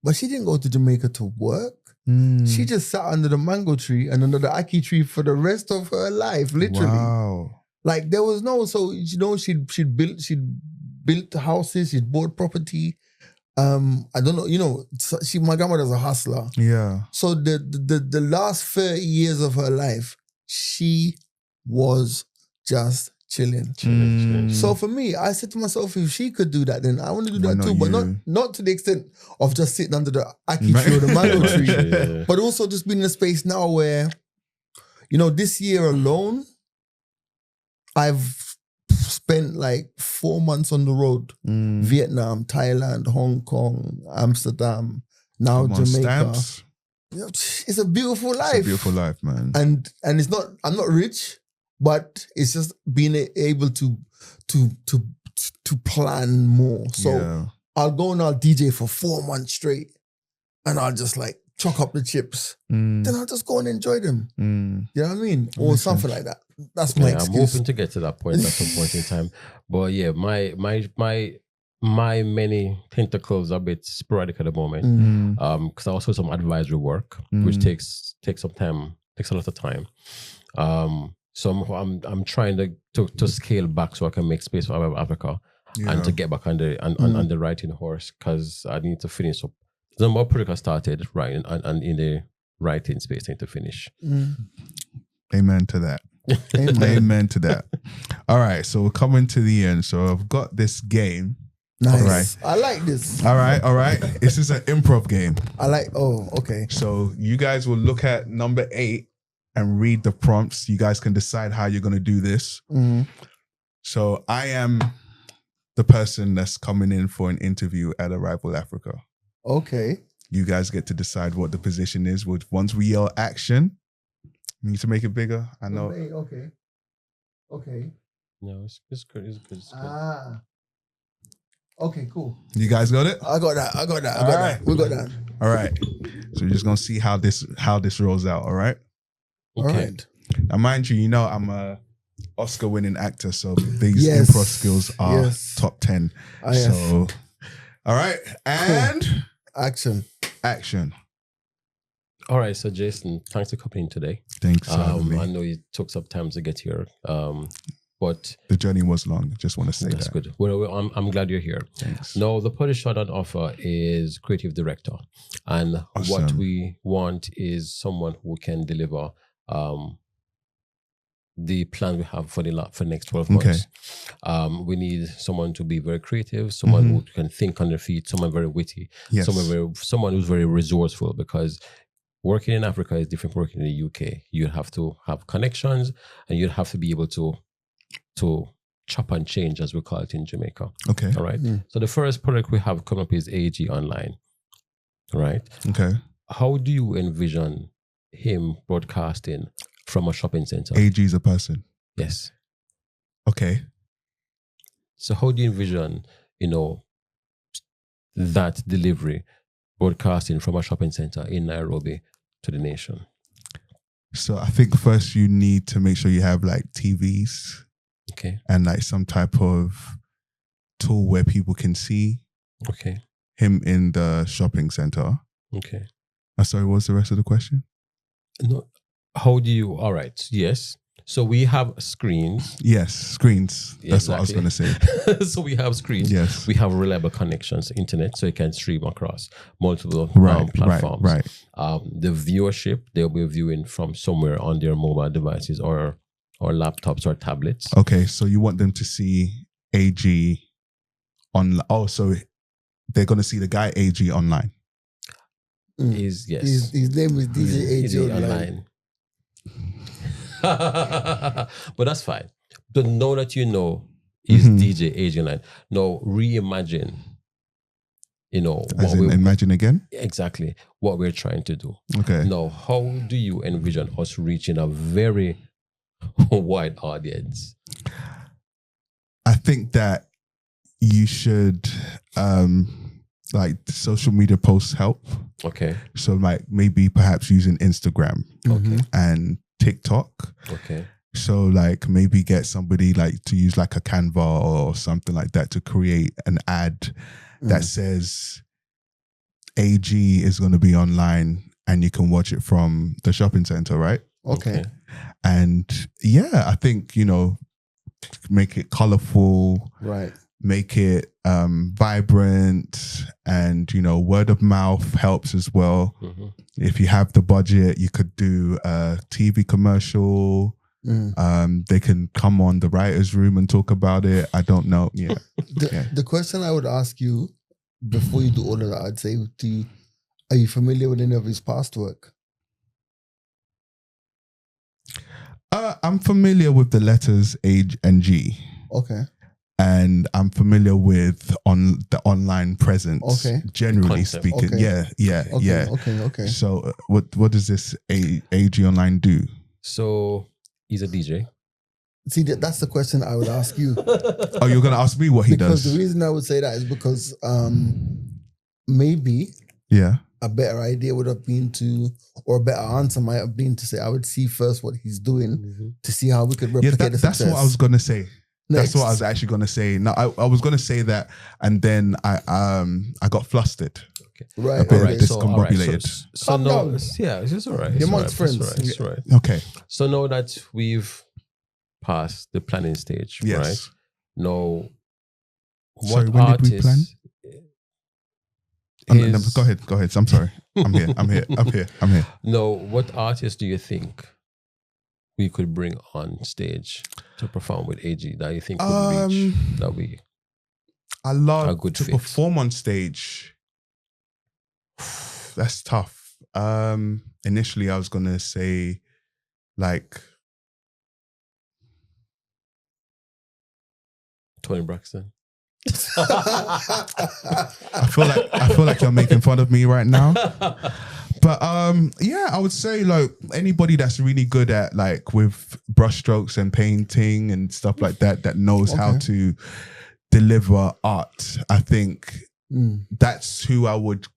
but she didn't go to Jamaica to work. She just sat under the mango tree and under the ackee tree for the rest of her life, literally. Wow. Like there was no, so she'd built houses, she'd bought property. I don't know, my grandmother's a hustler. Yeah. So the last 30 years of her life, she was just chilling. So for me, I said to myself, if she could do that, then I want to do that too. But not to the extent of just sitting under the ackee tree or the mango tree, but also just being in a space now where, this year alone, I've spent like 4 months on the road. Vietnam, Thailand, Hong Kong, Amsterdam, now Jamaica. Stamps. It's a beautiful life. It's a beautiful life, man. And it's not, I'm not rich, but it's just being able to plan more. So I'll go and I'll DJ for 4 months straight and I'll just like chalk up the chips. Then I'll just go and enjoy them. You know what I mean? Or something like that. That's my excuse. I'm hoping to get to that point at some point in time. But yeah, my many tentacles are a bit sporadic at the moment. Because I also do some advisory work, which takes some time, takes a lot of time. So I'm trying to scale back so I can make space for Africa and to get back on the writing horse, because I need to finish up. The more project I started, right, and in the writing space, I need to finish. Amen to that. Amen to that. All right, so we're coming to the end. So I've got this game. Nice. All right. I like this. All right. This is an improv game. Okay. So you guys will look at number 8 and read the prompts. You guys can decide how you're going to do this. So I am the person that's coming in for an interview at Arrival Africa. Okay. You guys get to decide what the position is. Once we yell action, you need to make it bigger. I know. Okay. No, it's good. Okay, cool. You guys got it? I got that. We got that. All right. So we're just gonna see how this rolls out. All right. Okay. All right. Now, mind you, I'm a Oscar-winning actor, so these improv skills are top 10. So, all right, and cool. Action. All right, so Jayson, thanks for coming in today. Thanks for having me. I know it took some time to get here, but the journey was long. I just want to say that's good. Well, I'm glad you're here. Thanks. Now, the position on offer is creative director, and what we want is someone who can deliver the plan we have for the next 12 months. We need someone to be very creative, someone who can think on their feet, someone very witty, someone who's very resourceful, because working in Africa is different from working in the UK. You have to have connections and you have to be able to chop and change, as we call it in Jamaica. Okay. All right. So the first product we have come up is AG Online. All right. Okay. How do you envision him broadcasting from a shopping center? AG is a person. Yes. Okay. So how do you envision, that delivery broadcasting from a shopping center in Nairobi to the nation? So I think first you need to make sure you have like TVs, okay, and like some type of tool where people can see, okay, him in the shopping center. Okay. Sorry, what was the rest of the question? No, how do you? All right, yes. So we have screens. Yes, screens. That's what I was going to say. So we have screens. Yes. We have reliable connections to internet, so you can stream across multiple platforms. Right. The viewership, they'll be viewing from somewhere on their mobile devices or laptops or tablets. Okay, so you want them to see AG on. Oh, so they're going to see the guy AG online. Yes. His name is DJ AG online. But that's fine. But know that is DJ AG online. Now reimagine, imagine again? Exactly what we're trying to do. Okay. Now, how do you envision us reaching a very wide audience? I think that you should like social media posts help. Okay. So like maybe perhaps using Instagram and TikTok. Okay. So like maybe get somebody like to use like a Canva or something like that to create an ad that says AG is going to be online and you can watch it from the shopping center, right? Okay. And yeah, I think, make it colorful. Right. Make it vibrant, and word of mouth helps as well. If you have the budget, you could do a TV commercial. They can come on the writer's room and talk about it. I don't know. Yeah. The question I would ask you before you do all of that, I'd say, are you familiar with any of his past work? I'm familiar with the letters H and G. Okay. And I'm familiar with the online presence. Okay. Generally speaking. Okay. Yeah. Okay. So what does this AG Online do? So he's a DJ. See, that's the question I would ask you. Oh, you're going to ask me what he does? Because the reason I would say that is because maybe a better idea would have been or a better answer might have been to say, I would see first what he's doing to see how we could replicate the success. That's what I was going to say. Next. That's what I was actually going to say. No, I was going to say that, and then I got flustered. Okay. Right. A bit discombobulated. So no, yeah, it's just all right. You're amongst friends. It's all right. Okay. So now that we've passed the planning stage, right? Now, what when artist? did we plan? No, go ahead. I'm sorry. I'm here. No, what artist do you think we could bring on stage to perform with AG that you think would reach that we? I love a good to fit. Perform on stage. That's tough. Initially, I was gonna say, like, Tony Braxton. I feel like you're making fun of me right now. But yeah, I would say like anybody that's really good at like with brushstrokes and painting and stuff like that knows how to deliver art. I think that's who I would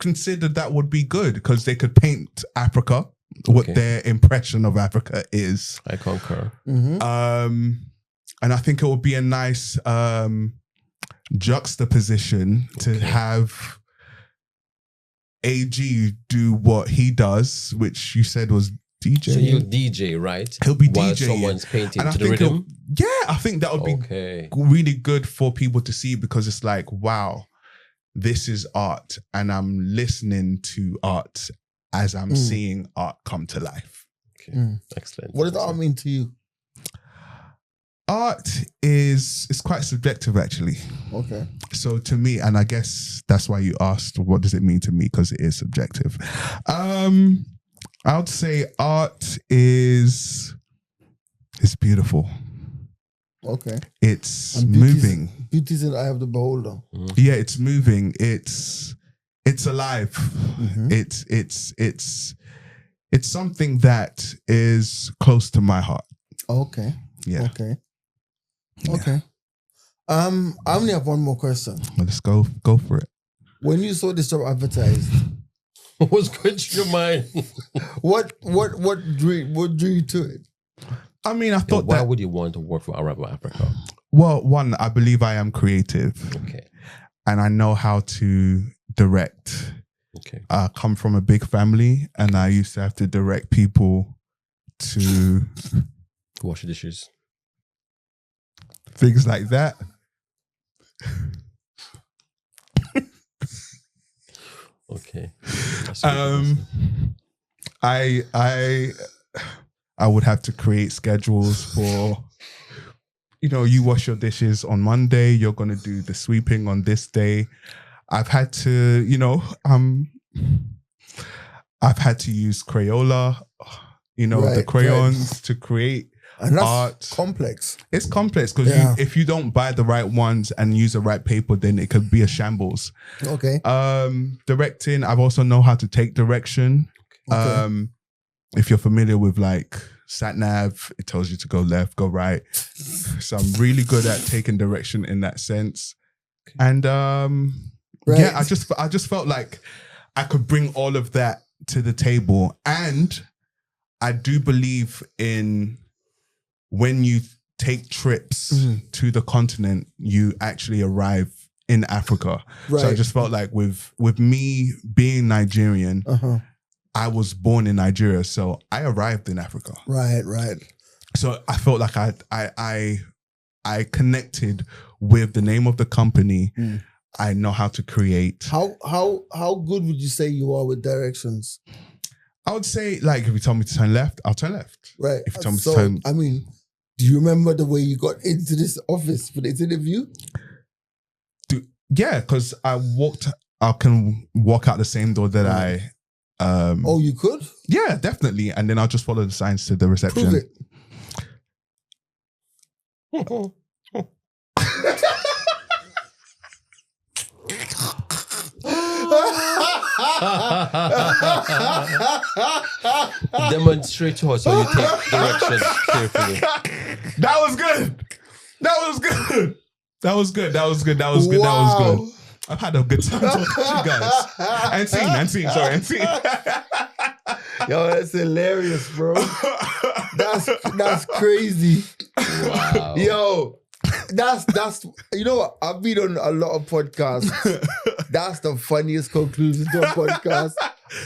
consider that would be good, because they could paint Africa, what their impression of Africa is. I concur. And I think it would be a nice juxtaposition to have AG do what he does, which you said was DJ. So he'll DJ, right? He'll be while DJing. Someone's painting And to the rhythm. I think that would be really good for people to see, because it's like, wow, this is art, and I'm listening to art as I'm seeing art come to life. Okay. Excellent. What does art mean to you? Art is quite subjective, actually. Okay. So to me, and I guess that's why you asked, what does it mean to me? Because it is subjective. I would say art is beautiful. Okay. It's moving. Beauty's in the eye of the beholder. Yeah, it's moving. It's alive. It's something that is close to my heart. Okay. Yeah. Okay. I only have one more question. Well, let's go for it. When you saw this job advertised, what's going through your mind? what drew you to it? I mean, I thought why would you want to work for Arab Africa? Well, one, I believe I am creative. Okay. And I know how to direct. Okay. I come from a big family and I used to have to direct people to wash the dishes. Things like that. Okay. I would have to create schedules for, you wash your dishes on Monday, you're going to do the sweeping on this day. I've had to, I've had to use Crayola, the crayons to create and that's art. Complex. It's complex because if you don't buy the right ones and use the right paper, then it could be a shambles. Okay. Directing, I've also know how to take direction. Okay. If you're familiar with like sat nav, it tells you to go left, go right. So I'm really good at taking direction in that sense. And yeah, I just felt like I could bring all of that to the table. And I do believe in when you take trips to the continent, you actually arrive in Africa. Right. So I just felt like with me being Nigerian, I was born in Nigeria, so I arrived in Africa. Right. So I felt like I connected with the name of the company. I know how to create. How good would you say you are with directions? I would say, like, if you tell me to turn left, I'll turn left. Right. If you tell me to turn, I mean, do you remember the way you got into this office for this interview? Yeah, because I can walk out the same door that I. Oh, you could? Yeah, definitely. And then I'll just follow the signs to the reception. Prove it. Demonstrate to us how you take directions carefully. That was good. I've had a good time talking to you guys. And seeing. Yo, that's hilarious, bro. That's crazy. Wow. Yo, that's you know what? I've been on a lot of podcasts. That's the funniest conclusion to a podcast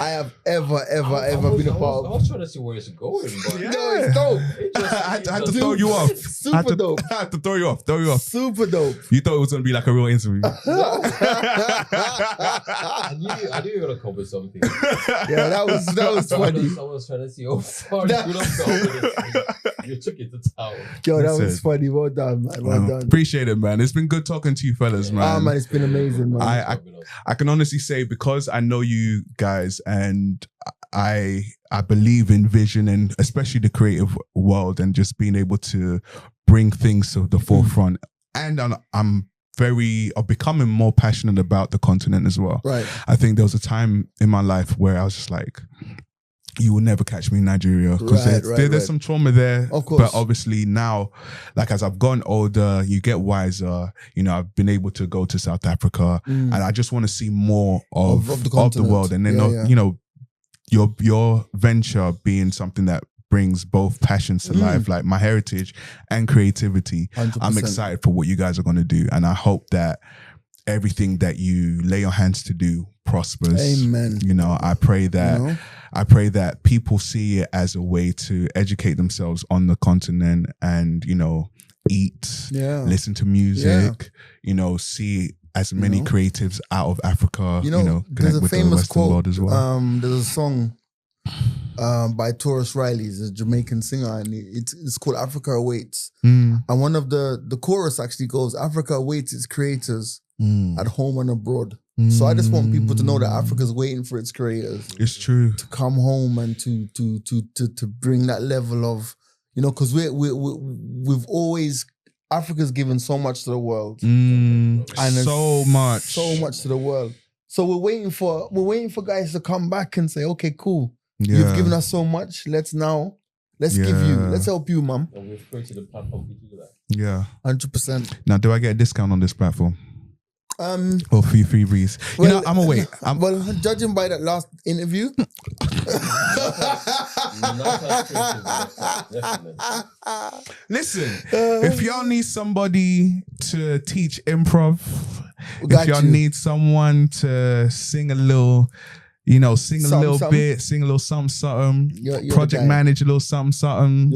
I have ever been a part of. I was trying to see where it's going, but no, it's dope. I had to throw you off. Super dope. I had to throw you off. Super dope. You thought it was going to be like a real interview. I knew you were going to come with something. Yeah, that was funny. I was trying to see how far you could have gone with it. You took it to town. Yo, that was funny. Well done, man. Well done. Appreciate it, man. It's been good talking to you fellas, man. Man, it's been amazing, man. I can honestly say, because I know you guys and I believe in vision, and especially the creative world, and just being able to bring things to the forefront. And I'm becoming more passionate about the continent as well. Right. I think there was a time in my life where I was just like, you will never catch me in Nigeria, because there's some trauma there. Of course. But obviously now, like, as I've gotten older, you get wiser. I've been able to go to South Africa, and I just want to see more of the world. And then, your venture being something that brings both passions to life, like my heritage and creativity. 100%. I'm excited for what you guys are going to do. And I hope that everything that you lay your hands to do prospers. Amen. I pray that people see it as a way to educate themselves on the continent and, eat, listen to music, see as many creatives out of Africa, there's a famous quote as well. There's a song by Taurus Riley, he's a Jamaican singer, and it's called Africa Awaits. And one of the chorus actually goes, Africa awaits its creators at home and abroad. So I just want people to know that Africa's waiting for its creators. It's true. To come home and to bring that level of, because we've always, Africa's given so much to the world. And so much to the world. So we're waiting for guys to come back and say, okay, cool. You've given us so much. Let's now Let's help you, man. And we've created a platform to do that. Yeah. 100%. Now, do I get a discount on this platform? Or free reads? Well, you know, I'm away. Well, judging by that last interview. Listen, if y'all need somebody to teach improv, if y'all need someone to sing a little, sing a little bit, sing a little something, You're project manage a little something,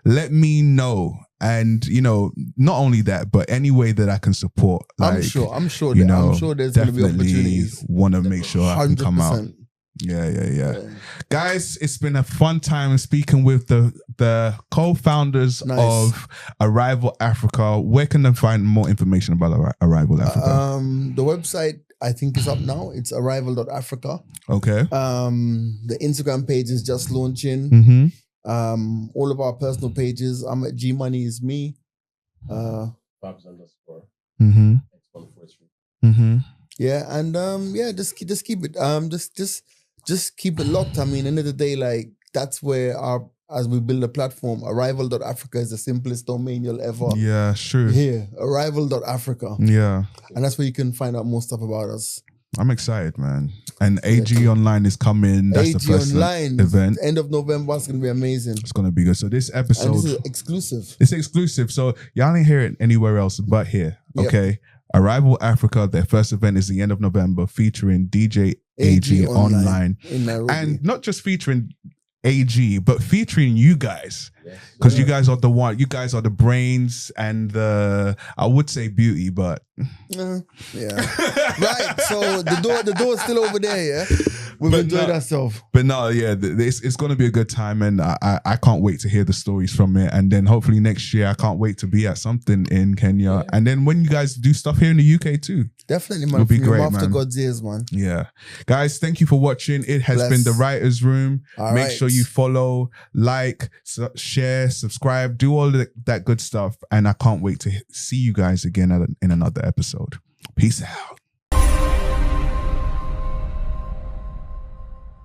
let me know. And not only that, but any way that I can support. Like, I'm sure there's going to be opportunities. Want to make sure 100%. I can come out. Yeah. Guys, it's been a fun time speaking with the co-founders of Arrival Africa. Where can they find more information about Arrival Africa? The website, I think, is up now. It's arrival.africa. Okay. The Instagram page is just launching. Mm-hmm. All of our personal pages. I'm at G Money is me. Babs_. Mm-hmm. Mm-hmm. Yeah, and just keep it. Just keep it locked. I mean, end of the day, like that's where as we build a platform, Arrival.Africa is the simplest domain you'll ever. Yeah, sure. Here, Arrival.Africa. Yeah, and that's where you can find out more stuff about us. I'm excited, man. And AG Online is coming. That's AG the first Online event. End of November. It's going to be amazing. It's going to be good. So this episode... And this is exclusive. It's exclusive. So y'all ain't hear it anywhere else but here. Okay? Yep. Arrival Africa, their first event is the end of November, featuring DJ AG Online. In Nairobi. And not just featuring AG, but featuring you guys. Because you guys are the one, you guys are the brains and the, I would say beauty, but yeah. Right. So the door is still over there, yeah? We've enjoyed ourselves. But no, yeah, it's going to be a good time, and I can't wait to hear the stories from it. And then hopefully next year, I can't wait to be at something in Kenya. Yeah. And then when you guys do stuff here in the UK too. Definitely, man. It'll be great, man. After God's ears, man. Yeah. Guys, thank you for watching. It has been The Writer's Room. Make sure you follow, like, share, subscribe, do all that good stuff. And I can't wait to see you guys again in another episode. Peace out.